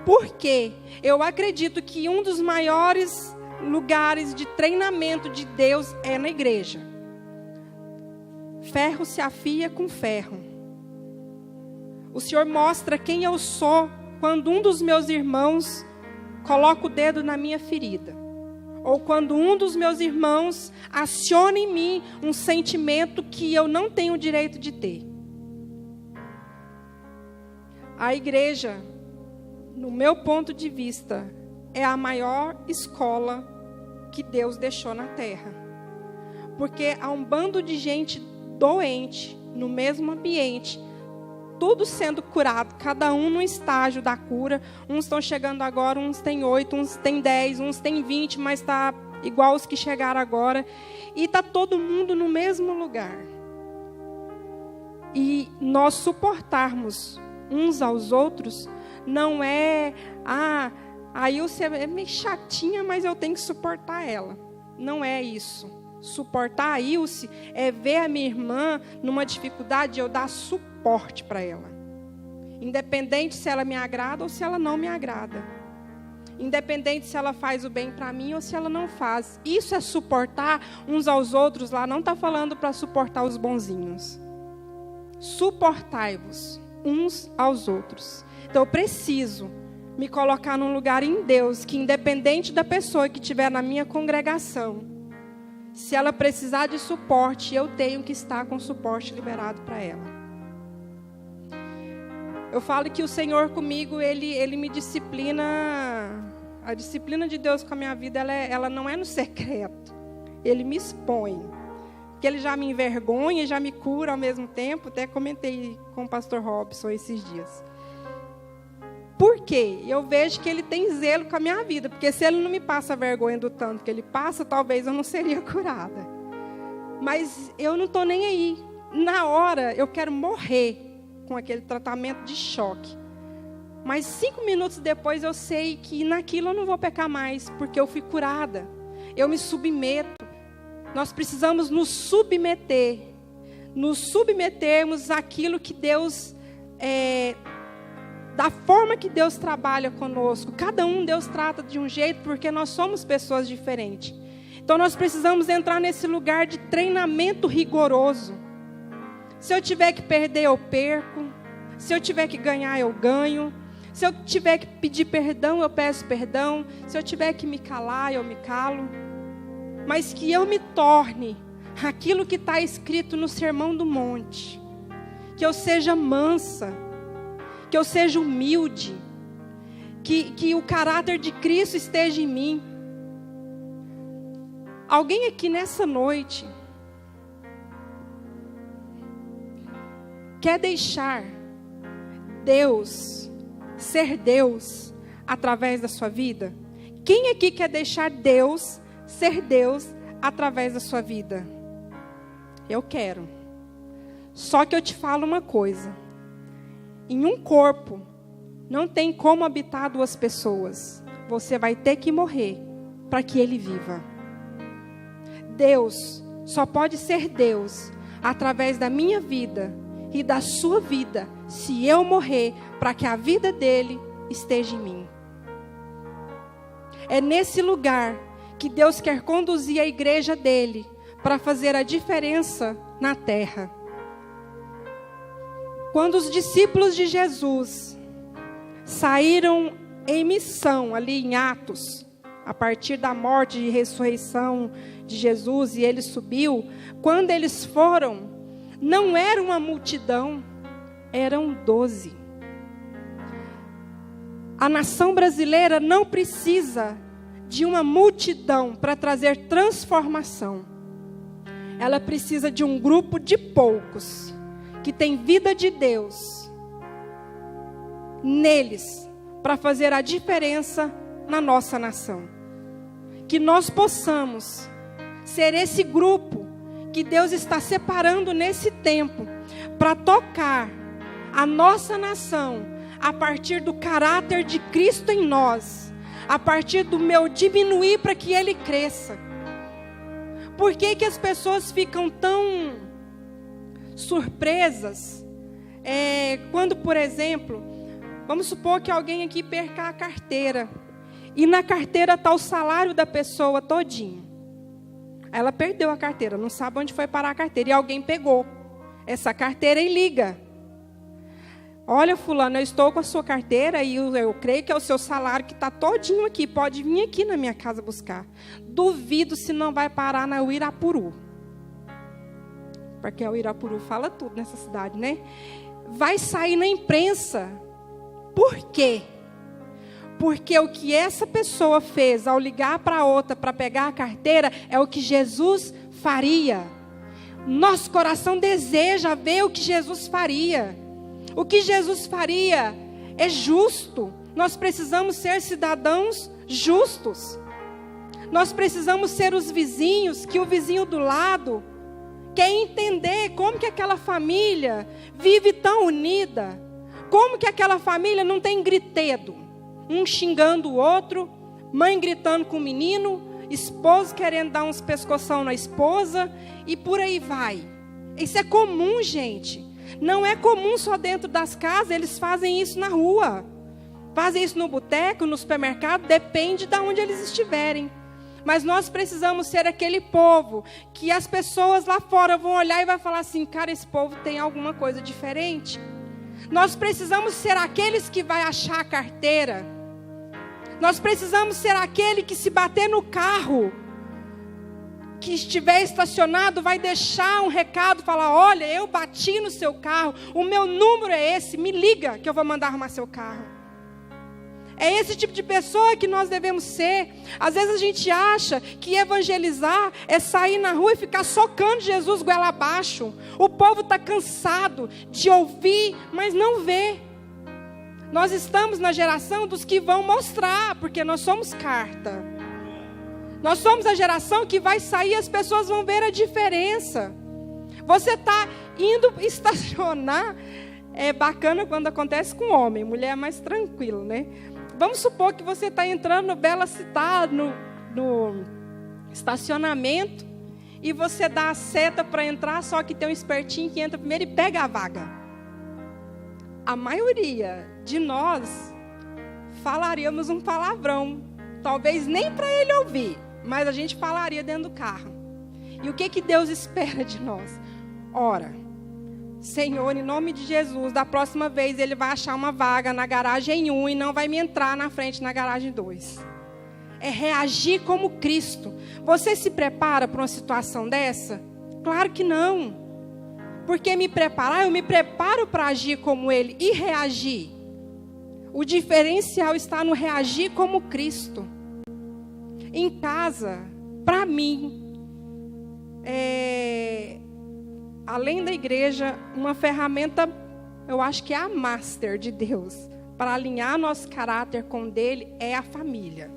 Porque eu acredito que um dos maiores lugares de treinamento de Deus é na igreja. Ferro se afia com ferro. O Senhor mostra quem eu sou quando um dos meus irmãos coloca o dedo na minha ferida. Ou quando um dos meus irmãos aciona em mim um sentimento que eu não tenho o direito de ter. A igreja, no meu ponto de vista, é a maior escola que Deus deixou na terra. Porque há um bando de gente doente no mesmo ambiente, tudo sendo curado, cada um no estágio da cura. Uns estão chegando agora, uns têm 8, uns têm 10, uns têm 20, mas está igual os que chegaram agora. E está todo mundo no mesmo lugar. E nós suportarmos uns aos outros não é, aí você é meio chatinha, mas eu tenho que suportar ela. Não é isso. Suportar a Ilse é ver a minha irmã numa dificuldade e eu dar suporte para ela. Independente se ela me agrada ou se ela não me agrada. Independente se ela faz o bem para mim ou se ela não faz. Isso é suportar uns aos outros. Lá não está falando para suportar os bonzinhos. Suportai-vos uns aos outros. Então eu preciso me colocar num lugar em Deus que, independente da pessoa que estiver na minha congregação, Se ela precisar de suporte, eu tenho que estar com o suporte liberado para ela. Eu falo que o Senhor comigo, Ele me disciplina. A disciplina de Deus com a minha vida, ela não é no secreto. Ele me expõe. Porque Ele já me envergonha e já me cura ao mesmo tempo. Até comentei com o pastor Robson esses dias. Por quê? Eu vejo que Ele tem zelo com a minha vida. Porque se Ele não me passa vergonha do tanto que Ele passa, talvez eu não seria curada. Mas eu não estou nem aí. Na hora, eu quero morrer com aquele tratamento de choque. Mas 5 minutos depois eu sei que naquilo eu não vou pecar mais, porque eu fui curada. Eu me submeto. Nós precisamos nos submeter. Nos submetermos àquilo que Deus, da forma que Deus trabalha conosco. Cada um Deus trata de um jeito, porque nós somos pessoas diferentes. Então nós precisamos entrar nesse lugar de treinamento rigoroso. Se eu tiver que perder, eu perco. Se eu tiver que ganhar, eu ganho. Se eu tiver que pedir perdão, eu peço perdão. Se eu tiver que me calar, eu me calo. Mas que eu me torne aquilo que está escrito no Sermão do Monte. Que eu seja mansa. Que eu seja humilde. Que o caráter de Cristo esteja em mim. Alguém aqui nessa noite quer deixar Deus ser Deus através da sua vida? Quem aqui quer deixar Deus ser Deus através da sua vida? Eu quero. Só que eu te falo uma coisa. Em um corpo, não tem como habitar 2 pessoas. Você vai ter que morrer para que ele viva. Deus só pode ser Deus através da minha vida e da sua vida, se eu morrer, para que a vida dele esteja em mim. É nesse lugar que Deus quer conduzir a igreja dele, para fazer a diferença na terra. Quando os discípulos de Jesus saíram em missão, ali em Atos, a partir da morte e ressurreição de Jesus, e ele subiu, quando eles foram, não era uma multidão, eram 12. A nação brasileira não precisa de uma multidão para trazer transformação. Ela precisa de um grupo de poucos, que tem vida de Deus neles, para fazer a diferença na nossa nação. Que nós possamos ser esse grupo que Deus está separando nesse tempo para tocar a nossa nação a partir do caráter de Cristo em nós, a partir do meu diminuir para que Ele cresça. Por que que as pessoas ficam tão surpresas quando, por exemplo, vamos supor que alguém aqui perca a carteira e na carteira está o salário da pessoa todinho. Ela perdeu a carteira, não sabe onde foi parar a carteira. E alguém pegou essa carteira e liga. Olha, fulano, eu estou com a sua carteira e eu creio que é o seu salário que está todinho aqui. Pode vir aqui na minha casa buscar. Duvido se não vai parar na Uirapuru. Porque o Uirapuru fala tudo nessa cidade, né? Vai sair na imprensa. Por quê? Porque o que essa pessoa fez ao ligar para outra para pegar a carteira é o que Jesus faria. Nosso coração deseja ver o que Jesus faria. O que Jesus faria é justo. Nós precisamos ser cidadãos justos. Nós precisamos ser os vizinhos que o vizinho do lado quer entender como que aquela família vive tão unida. Como que aquela família não tem gritedo. Um xingando o outro, mãe gritando com o menino, esposo querendo dar uns pescoção na esposa, e por aí vai. Isso é comum, gente. Não é comum só dentro das casas, eles fazem isso na rua. Fazem isso no boteco, no supermercado, depende de onde eles estiverem. Mas nós precisamos ser aquele povo que as pessoas lá fora vão olhar e vão falar assim, cara, esse povo tem alguma coisa diferente. Nós precisamos ser aqueles que vai achar a carteira. Nós precisamos ser aquele que se bater no carro, que estiver estacionado vai deixar um recado, falar: olha, eu bati no seu carro, o meu número é esse, me liga que eu vou mandar arrumar seu carro. É esse tipo de pessoa que nós devemos ser. Às vezes a gente acha que evangelizar é sair na rua e ficar socando Jesus goela abaixo. O povo está cansado de ouvir, mas não vê. Nós estamos na geração dos que vão mostrar, porque nós somos carta. Nós somos a geração que vai sair e as pessoas vão ver a diferença. Você está indo estacionar, é bacana quando acontece com homem, mulher é mais tranquilo, né? Vamos supor que você está entrando no Bela Cidade, no estacionamento, e você dá a seta para entrar, só que tem um espertinho que entra primeiro e pega a vaga. A maioria de nós falaríamos um palavrão, talvez nem para ele ouvir, mas a gente falaria dentro do carro. E o que Deus espera de nós? Ora, Senhor, em nome de Jesus, da próxima vez ele vai achar uma vaga na garagem 1 e não vai me entrar na frente na garagem 2. É reagir como Cristo. Você se prepara para uma situação dessa? Claro que não. Porque me preparar, eu me preparo para agir como Ele e reagir. O diferencial está no reagir como Cristo. Em casa, para mim, além da igreja, uma ferramenta, eu acho que é a master de Deus, para alinhar nosso caráter com o dele, é a família.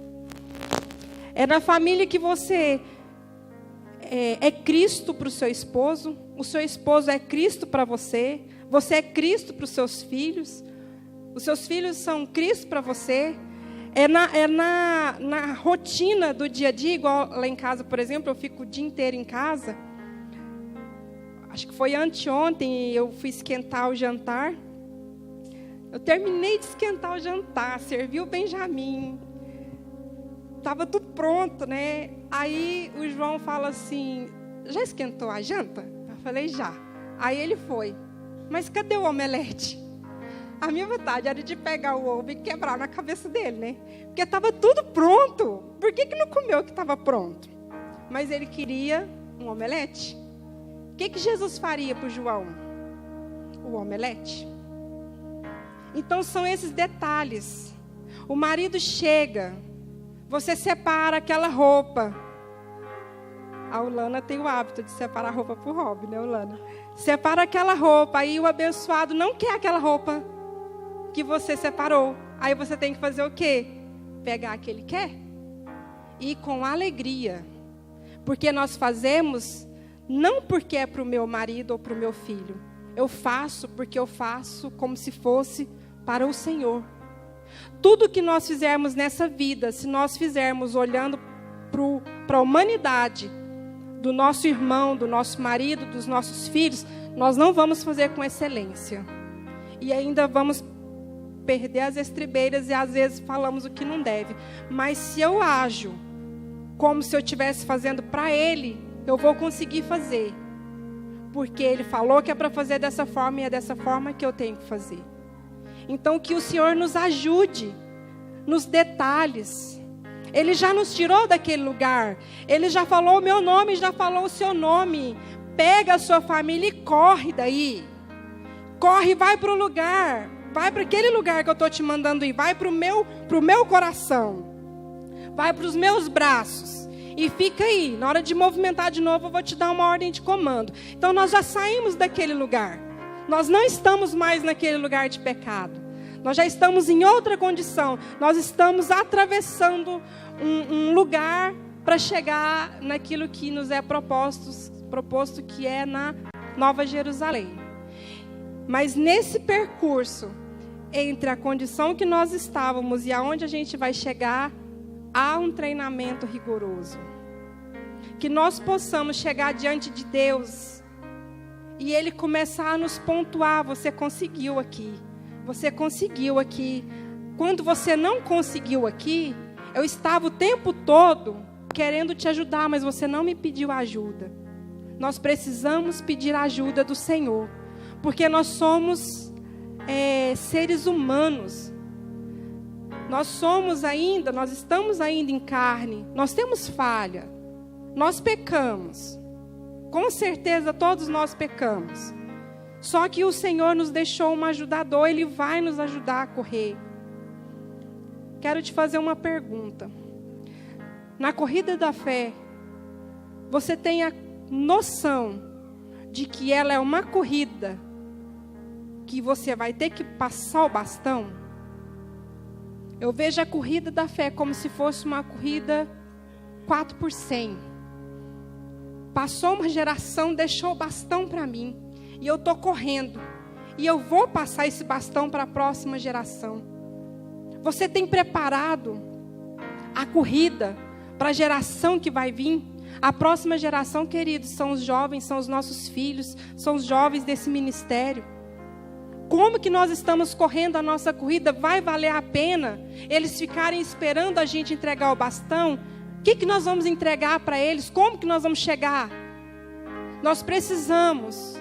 É na família que você é Cristo para o seu esposo é Cristo para você é Cristo para os seus filhos são Cristo para você. É na rotina do dia a dia, igual lá em casa, por exemplo, eu fico o dia inteiro em casa. Acho que foi anteontem, eu fui esquentar o jantar. Eu terminei de esquentar o jantar, servi o Benjamin. Estava tudo pronto, né? Aí o João fala assim: já esquentou a janta? Eu falei: já. Aí ele foi: mas cadê o omelete? A minha vontade era de pegar o ovo e quebrar na cabeça dele, né? Porque estava tudo pronto. Por que não comeu o que estava pronto? Mas ele queria um omelete. O que Jesus faria para o João? O omelete. Então são esses detalhes. O marido chega, você separa aquela roupa. A Ulana tem o hábito de separar a roupa para o Rob, né, Ulana? Separa aquela roupa, aí o abençoado não quer aquela roupa que você separou. Aí você tem que fazer o quê? Pegar a que ele quer. E com alegria. Porque nós fazemos não porque é para o meu marido ou para o meu filho. Eu faço porque eu faço como se fosse para o Senhor. Tudo que nós fizermos nessa vida, se nós fizermos olhando para a humanidade, do nosso irmão, do nosso marido, dos nossos filhos, nós não vamos fazer com excelência. E ainda vamos perder as estribeiras e às vezes falamos o que não deve. Mas se eu ajo como se eu estivesse fazendo para Ele, eu vou conseguir fazer. Porque Ele falou que é para fazer dessa forma e é dessa forma que eu tenho que fazer. Então que o Senhor nos ajude nos detalhes. Ele já nos tirou daquele lugar. Ele já falou o meu nome, já falou o seu nome. Pega a sua família e corre daí. Corre, vai para o lugar. Vai para aquele lugar que eu estou te mandando ir. Vai para o meu coração. Vai para os meus braços. E fica aí. Na hora de movimentar de novo, eu vou te dar uma ordem de comando. Então, nós já saímos daquele lugar. Nós não estamos mais naquele lugar de pecado. Nós já estamos em outra condição. Nós estamos atravessando um lugar para chegar naquilo que nos é proposto, que é na Nova Jerusalém. Mas nesse percurso, entre a condição que nós estávamos e aonde a gente vai chegar, há um treinamento rigoroso. Que nós possamos chegar diante de Deus e Ele começar a nos pontuar. Você conseguiu aqui. Você conseguiu aqui. Quando você não conseguiu aqui, eu estava o tempo todo querendo te ajudar, mas você não me pediu ajuda. Nós precisamos pedir a ajuda do Senhor. Porque nós somos seres humanos. Nós estamos ainda em carne. Nós temos falha. Nós pecamos. Com certeza todos nós pecamos. Só que o Senhor nos deixou um ajudador, Ele vai nos ajudar a correr. Quero te fazer uma pergunta. Na corrida da fé, você tem a noção de que ela é uma corrida que você vai ter que passar o bastão? Eu vejo a corrida da fé como se fosse uma corrida 4x100. Passou uma geração, deixou o bastão para mim. E eu estou correndo. E eu vou passar esse bastão para a próxima geração. Você tem preparado a corrida para a geração que vai vir? A próxima geração, queridos, são os jovens, são os nossos filhos, são os jovens desse ministério. Como que nós estamos correndo a nossa corrida? Vai valer a pena eles ficarem esperando a gente entregar o bastão? O que nós vamos entregar para eles? Como que nós vamos chegar? Nós precisamos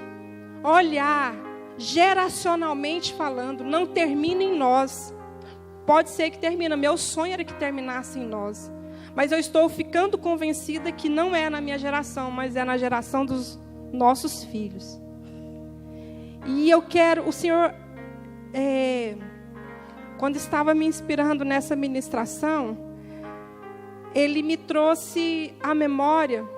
olhar, geracionalmente falando, não termina em nós. Pode ser que termine, meu sonho era que terminasse em nós. Mas eu estou ficando convencida que não é na minha geração, mas é na geração dos nossos filhos. E eu quero, o Senhor, quando estava me inspirando nessa ministração, Ele me trouxe à memória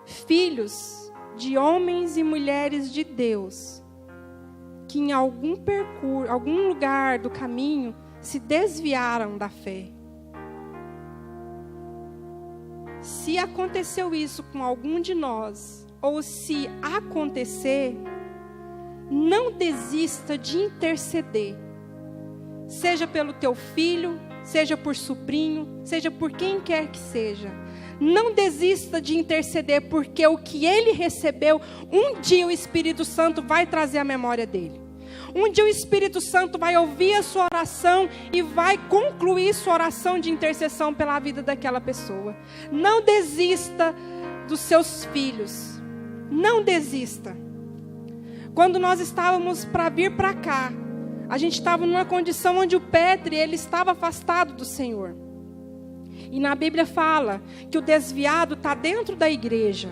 filhos de homens e mulheres de Deus, que em algum percurso, algum lugar do caminho, se desviaram da fé. Se aconteceu isso com algum de nós, ou se acontecer, não desista de interceder. Seja pelo teu filho, seja por sobrinho, seja por quem quer que seja. Não desista de interceder, porque o que ele recebeu, um dia o Espírito Santo vai trazer à memória dele. Um dia o Espírito Santo vai ouvir a sua oração e vai concluir sua oração de intercessão pela vida daquela pessoa. Não desista dos seus filhos. Não desista. Quando nós estávamos para vir para cá, a gente estava numa condição onde o Petri, ele estava afastado do Senhor. E na Bíblia fala que o desviado está dentro da igreja.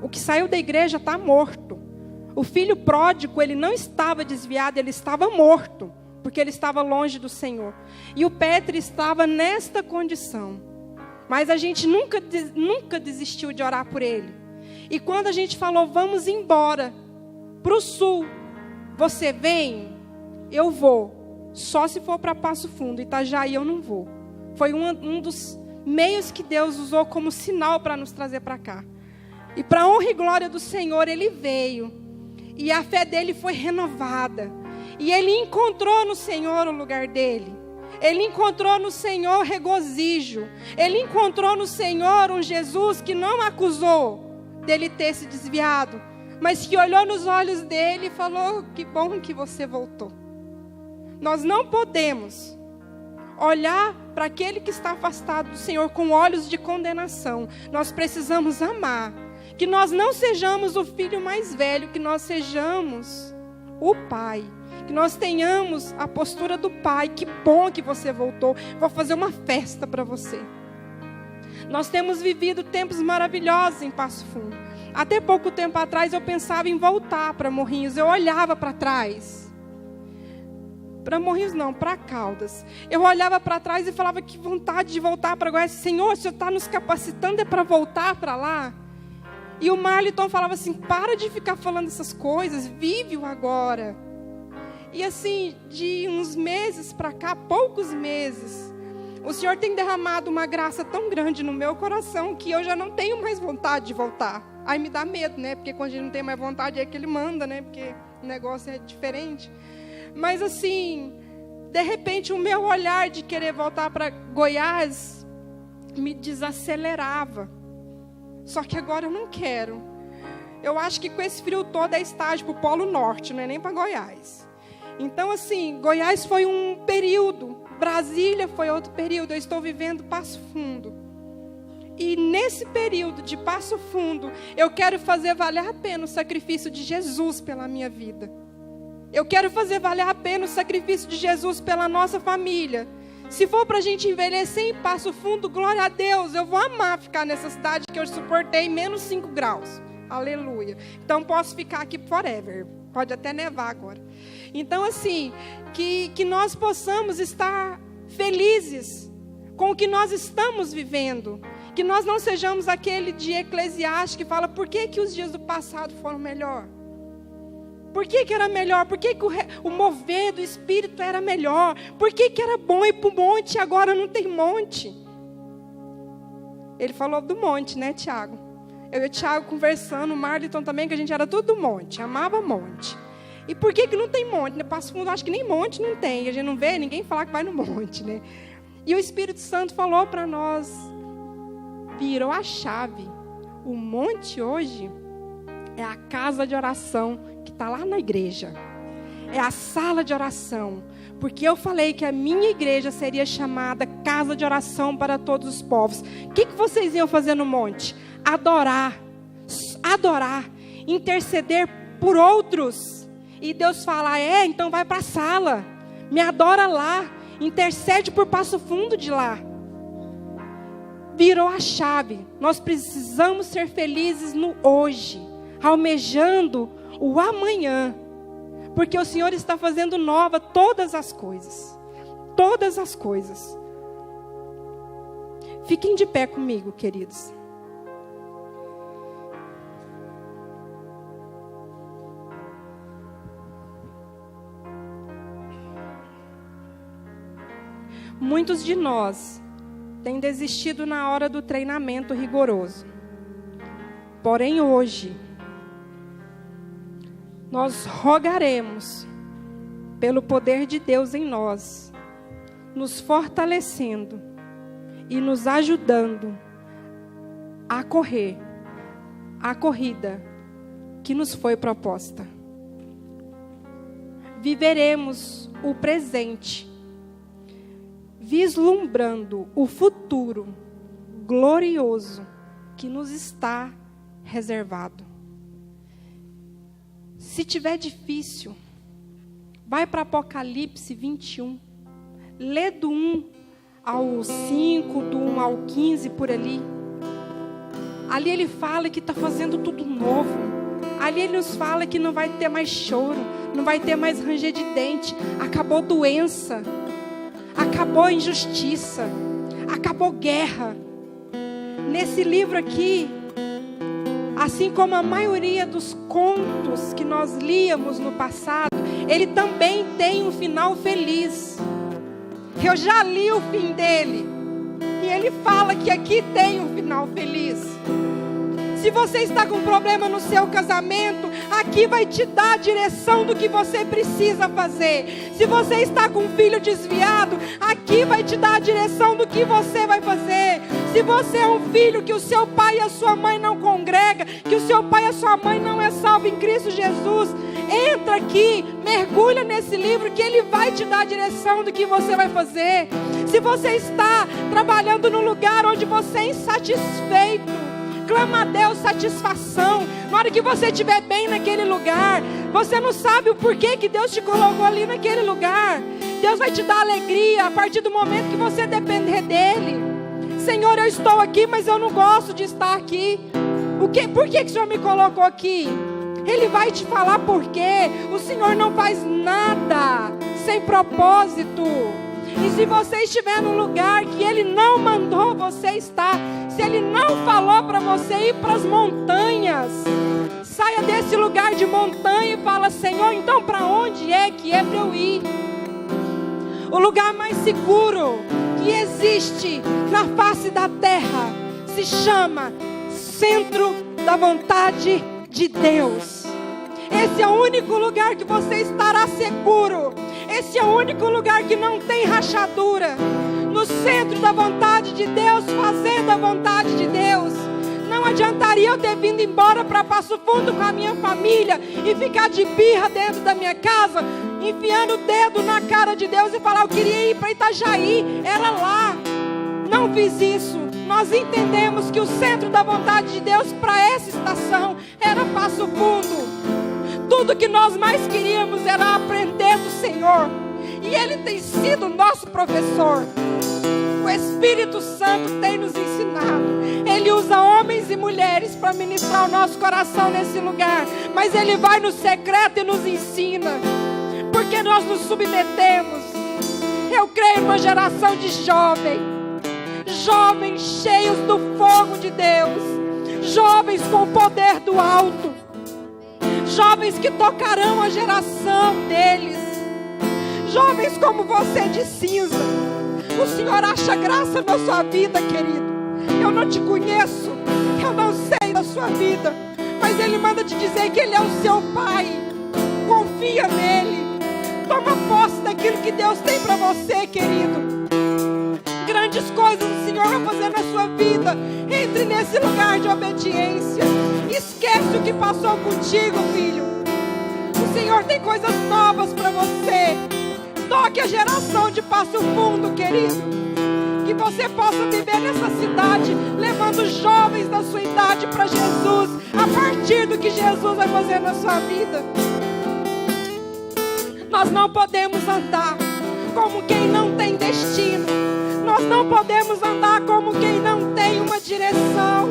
O que saiu da igreja está morto. O filho pródigo, ele não estava desviado, ele estava morto, porque ele estava longe do Senhor. E o Petri estava nesta condição. Mas a gente nunca desistiu de orar por ele. E quando a gente falou, vamos embora para o sul, você vem? Eu vou. Só se for para Passo Fundo, Itajaí eu não vou. Foi um dos meios que Deus usou como sinal para nos trazer para cá. E para a honra e glória do Senhor, ele veio. E a fé dele foi renovada. E ele encontrou no Senhor o lugar dele. Ele encontrou no Senhor regozijo. Ele encontrou no Senhor um Jesus que não acusou dele ter se desviado, mas que olhou nos olhos dele e falou, que bom que você voltou. Nós não podemos olhar para aquele que está afastado do Senhor com olhos de condenação. Nós precisamos amar. Que nós não sejamos o filho mais velho, que nós sejamos o pai. Que nós tenhamos a postura do pai. Que bom que você voltou. Vou fazer uma festa para você. Nós temos vivido tempos maravilhosos em Passo Fundo. Até pouco tempo atrás eu pensava em voltar para Morrinhos. Eu olhava para trás. Para Morrinhos não, para Caldas. Eu olhava para trás e falava, que vontade de voltar para Goiás. Senhor, o Senhor está nos capacitando para voltar para lá? E o Marliton falava assim, para de ficar falando essas coisas, vive o agora. E assim, de uns meses para cá, poucos meses, o Senhor tem derramado uma graça tão grande no meu coração, que eu já não tenho mais vontade de voltar. Aí me dá medo, né? Porque quando a gente não tem mais vontade, é que ele manda, né? Porque o negócio é diferente. Mas assim, de repente o meu olhar de querer voltar para Goiás me desacelerava. Só que agora eu não quero. Eu acho que com esse frio todo é estágio para o Polo Norte, não é nem para Goiás. Então assim, Goiás foi um período, Brasília foi outro período, eu estou vivendo Passo Fundo. E nesse período de Passo Fundo, eu quero fazer valer a pena o sacrifício de Jesus pela minha vida. Eu quero fazer valer a pena o sacrifício de Jesus pela nossa família. Se for para a gente envelhecer em Passo Fundo, glória a Deus, eu vou amar ficar nessa cidade que eu suportei menos 5 graus. Aleluia. Então posso ficar aqui forever. Pode até nevar agora. Então assim, que nós possamos estar felizes com o que nós estamos vivendo. Que nós não sejamos aquele de Eclesiastes que fala, por que os dias do passado foram melhor? Por que era melhor? Por que o mover do Espírito era melhor? Por que era bom ir para o monte e agora não tem monte? Ele falou do monte, né, Tiago? Eu e o Tiago conversando, o Marliton também, que a gente era tudo do monte, amava monte. E por que não tem monte? No Passo Fundo, acho que nem monte não tem. A gente não vê ninguém falar que vai no monte, né? E o Espírito Santo falou para nós, virou a chave. O monte hoje é a casa de oração que está lá na igreja. É a sala de oração. Porque eu falei que a minha igreja seria chamada casa de oração para todos os povos. O que vocês iam fazer no monte? Adorar, interceder por outros. E Deus fala, então vai para a sala, me adora lá, intercede por Passo Fundo de lá. Virou a chave. Nós precisamos ser felizes no hoje, almejando o amanhã, porque o Senhor está fazendo nova todas as coisas. Todas as coisas. Fiquem de pé comigo, queridos. Muitos de nós têm desistido na hora do treinamento rigoroso. Porém, hoje, nós rogaremos pelo poder de Deus em nós, nos fortalecendo e nos ajudando a correr a corrida que nos foi proposta. Viveremos o presente, vislumbrando o futuro glorioso que nos está reservado. Se tiver difícil, vai para Apocalipse 21, lê do 1 ao 5, do 1 ao 15, por ali. Ali ele fala que está fazendo tudo novo. Ali ele nos fala que não vai ter mais choro, não vai ter mais ranger de dente. Acabou doença, acabou injustiça, acabou guerra. Nesse livro aqui, assim como a maioria dos contos que nós líamos no passado, ele também tem um final feliz. Eu já li o fim dele, e ele fala que aqui tem um final feliz. Se você está com problema no seu casamento, aqui vai te dar a direção do que você precisa fazer. Se você está com um filho desviado, aqui vai te dar a direção do que você vai fazer. Se você é um filho que o seu pai e a sua mãe não congrega, que o seu pai e a sua mãe não é salvo em Cristo Jesus, entra aqui, mergulha nesse livro que ele vai te dar a direção do que você vai fazer. Se você está trabalhando num lugar onde você é insatisfeito, clama a Deus satisfação. Na hora que você estiver bem naquele lugar, você não sabe o porquê que Deus te colocou ali naquele lugar. Deus vai te dar alegria a partir do momento que você depender dEle. Senhor, eu estou aqui, mas eu não gosto de estar aqui. Por que o Senhor me colocou aqui? Ele vai te falar por quê. O Senhor não faz nada sem propósito. E se você estiver num lugar que Ele não mandou você estar, se Ele não falou para você ir para as montanhas, saia desse lugar de montanha e fala: Senhor, então para onde é que é para eu ir? O lugar mais seguro que existe na face da terra se chama centro da vontade de Deus. Esse é o único lugar que você estará seguro. Esse é o único lugar que não tem rachadura. No centro da vontade de Deus, fazendo a vontade de Deus. Não adiantaria eu ter vindo embora para Passo Fundo com a minha família e ficar de birra dentro da minha casa, enfiando o dedo na cara de Deus e falar: eu queria ir para Itajaí, era lá. Não fiz isso. Nós entendemos que o centro da vontade de Deus para essa estação era Passo Fundo. Tudo que nós mais queríamos era aprender do Senhor. E E Ele tem sido nosso professor. O Espírito Santo tem nos ensinado. Ele usa homens e mulheres para ministrar o nosso coração nesse lugar. Mas Ele vai no secreto e nos ensina. Porque nós nos submetemos. Eu creio numa geração de jovens cheios do fogo de Deus. Jovens com o poder do alto. Jovens que tocarão a geração deles. Jovens como você de cinza. O Senhor acha graça na sua vida, querido. Eu não te conheço, eu não sei da sua vida, mas Ele manda te dizer que Ele é o seu Pai. Confia nele. Toma posse daquilo que Deus tem para você, querido. Grandes coisas o Senhor vai fazer na sua vida. Entre nesse lugar de obediência. Esquece o que passou contigo, filho. O Senhor tem coisas novas para você. Toque a geração de Passo Fundo, querido. Que você possa viver nessa cidade, levando jovens da sua idade para Jesus, a partir do que Jesus vai fazer na sua vida. Nós não podemos andar como quem não tem destino. Nós não podemos andar como quem não tem uma direção.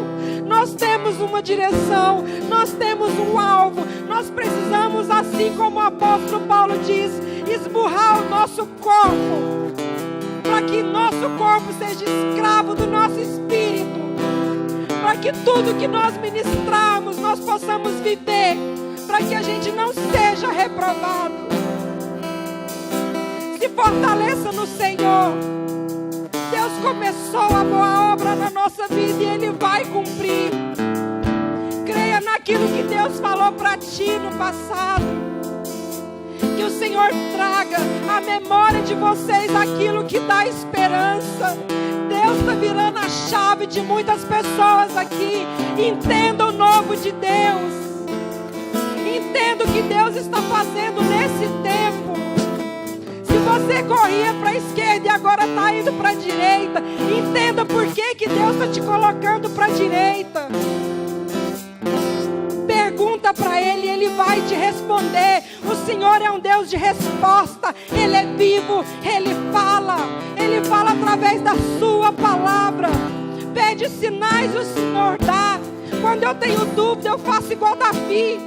Nós temos uma direção, nós temos um alvo. Nós precisamos, assim como o apóstolo Paulo diz, esmurrar o nosso corpo, para que nosso corpo seja escravo do nosso espírito, para que tudo que nós ministrarmos nós possamos viver, para que a gente não seja reprovado. Se fortaleça no Senhor. Deus começou a boa obra na nossa vida e Ele vai cumprir. Creia naquilo que Deus falou para ti no passado. Que o Senhor traga à memória de vocês aquilo que dá esperança. Deus está virando a chave de muitas pessoas aqui. Entenda o novo de Deus. Entenda o que Deus está fazendo nesse tempo. Se você corria para a esquerda e agora está indo para a direita, entenda por que Deus está te colocando para a direita. Pergunta para Ele e Ele vai te responder. O Senhor é um Deus de resposta. Ele é vivo, Ele fala através da sua palavra. Pede sinais, o Senhor dá. Quando eu tenho dúvida, eu faço igual Davi.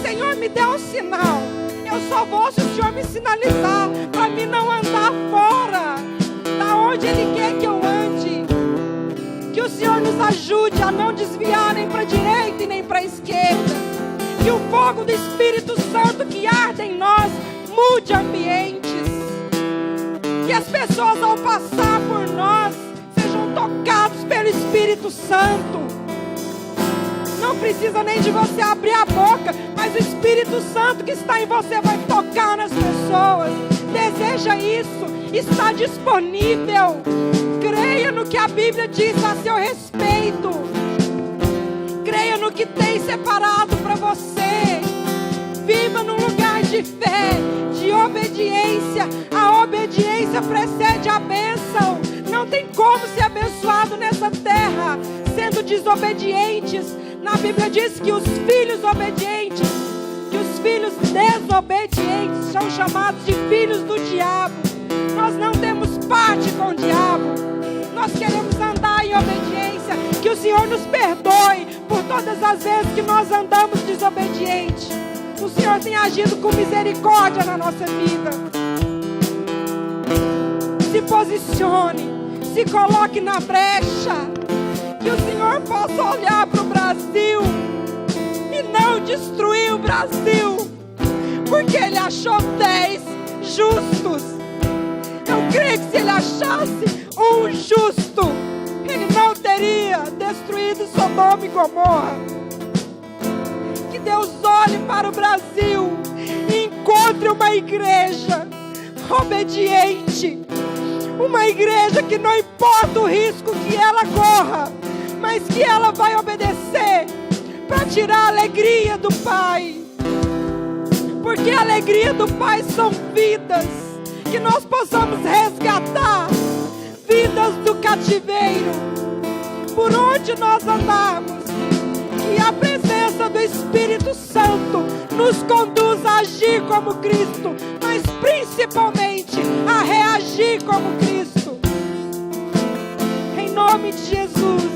Senhor, me dê um sinal. Eu só vou se o Senhor me sinalizar, para mim não andar fora da onde Ele quer que eu ande. Que o Senhor nos ajude a não desviar nem para a direita e nem para a esquerda. Que o fogo do Espírito Santo que arde em nós mude ambientes. Que as pessoas ao passar por nós sejam tocados pelo Espírito Santo. Não precisa nem de você abrir a boca, mas o Espírito Santo que está em você vai tocar nas pessoas. Deseja isso, está disponível. Creia no que a Bíblia diz a seu respeito. Creia no que tem separado para você. Viva num lugar de fé, de obediência. A obediência precede a bênção. Não tem como ser abençoado nessa terra sendo desobedientes. Na Bíblia diz que os filhos obedientes, que os filhos desobedientes são chamados de filhos do diabo. Nós não temos parte com o diabo. Nós queremos andar em obediência. Que o Senhor nos perdoe por todas as vezes que nós andamos desobedientes. O Senhor tem agido com misericórdia na nossa vida. Se posicione, se coloque na brecha. Que o Senhor possa olhar para o Brasil e não destruir o Brasil, porque Ele achou 10 justos. Eu creio que se Ele achasse um justo, Ele não teria destruído Sodoma e Gomorra. Que Deus olhe para o Brasil e encontre uma igreja obediente, uma igreja que não importa o risco que ela corra, mas que ela vai obedecer para tirar a alegria do Pai. Porque a alegria do Pai são vidas. Que nós possamos resgatar vidas do cativeiro. Por onde nós andarmos, que a presença do Espírito Santo nos conduz a agir como Cristo, mas principalmente a reagir como Cristo. Em nome de Jesus.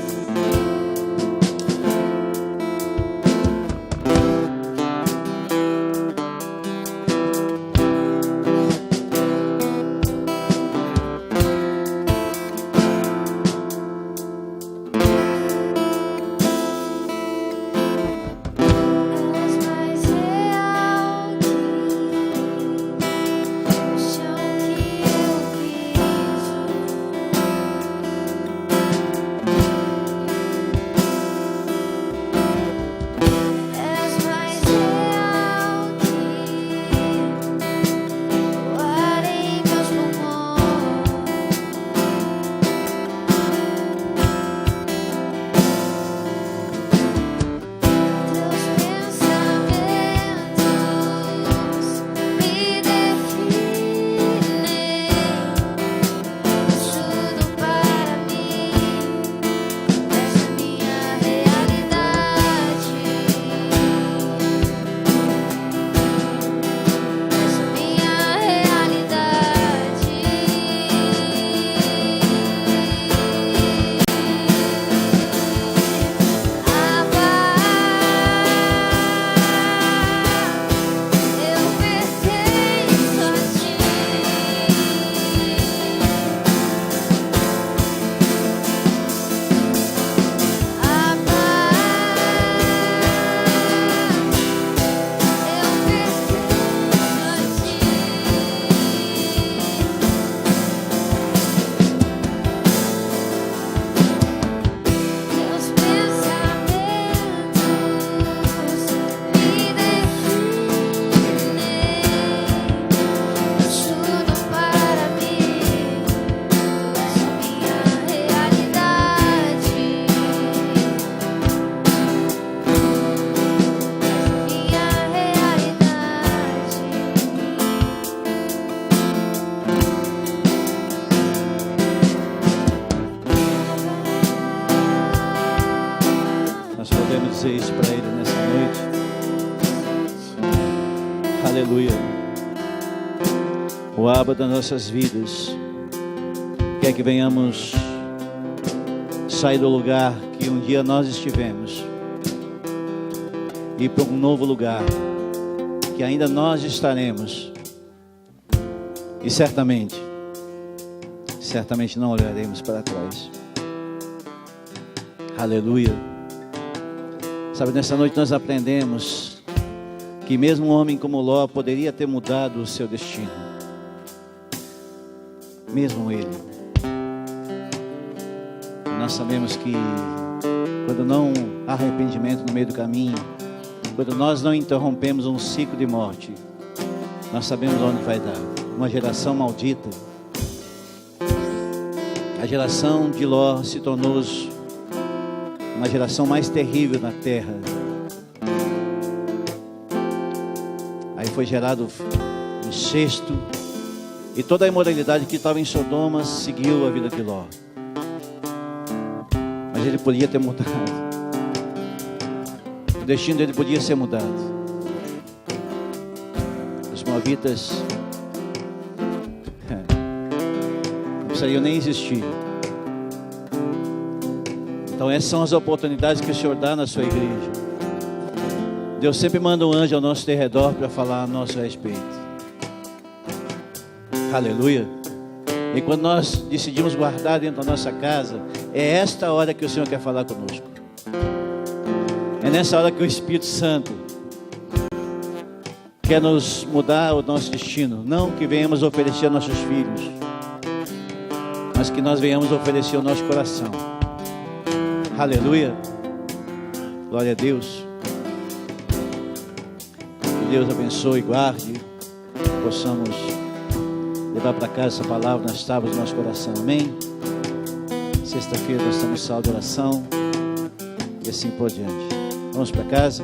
Dizer isso para Ele nessa noite. Aleluia. O Abba das nossas vidas quer que venhamos sair do lugar que um dia nós estivemos e ir para um novo lugar que ainda nós estaremos, e certamente não olharemos para trás. Aleluia. Sabe, nessa noite nós aprendemos que mesmo um homem como Ló poderia ter mudado o seu destino. Mesmo ele. Nós sabemos que quando não há arrependimento no meio do caminho, quando nós não interrompemos um ciclo de morte, nós sabemos onde vai dar. Uma geração maldita. A geração de Ló se tornou uma geração mais terrível na terra. Aí foi gerado incesto, e toda a imoralidade que estava em Sodoma seguiu a vida de Ló. Mas ele podia ter mudado. O destino dele podia ser mudado. Os moabitas não precisariam nem existir. Então essas são as oportunidades que o Senhor dá na sua igreja. Deus sempre manda um anjo ao nosso derredor para falar a nosso respeito. Aleluia. E quando nós decidimos guardar dentro da nossa casa, é esta hora que o Senhor quer falar conosco. É nessa hora que o Espírito Santo quer nos mudar o nosso destino. Não que venhamos oferecer a nossos filhos, mas que nós venhamos oferecer o nosso coração. Aleluia. Glória a Deus. Que Deus abençoe e guarde. Possamos levar para casa essa palavra nas tábuas do nosso coração. Amém. Sexta-feira nós estamos em sala de oração. E assim por diante. Vamos para casa.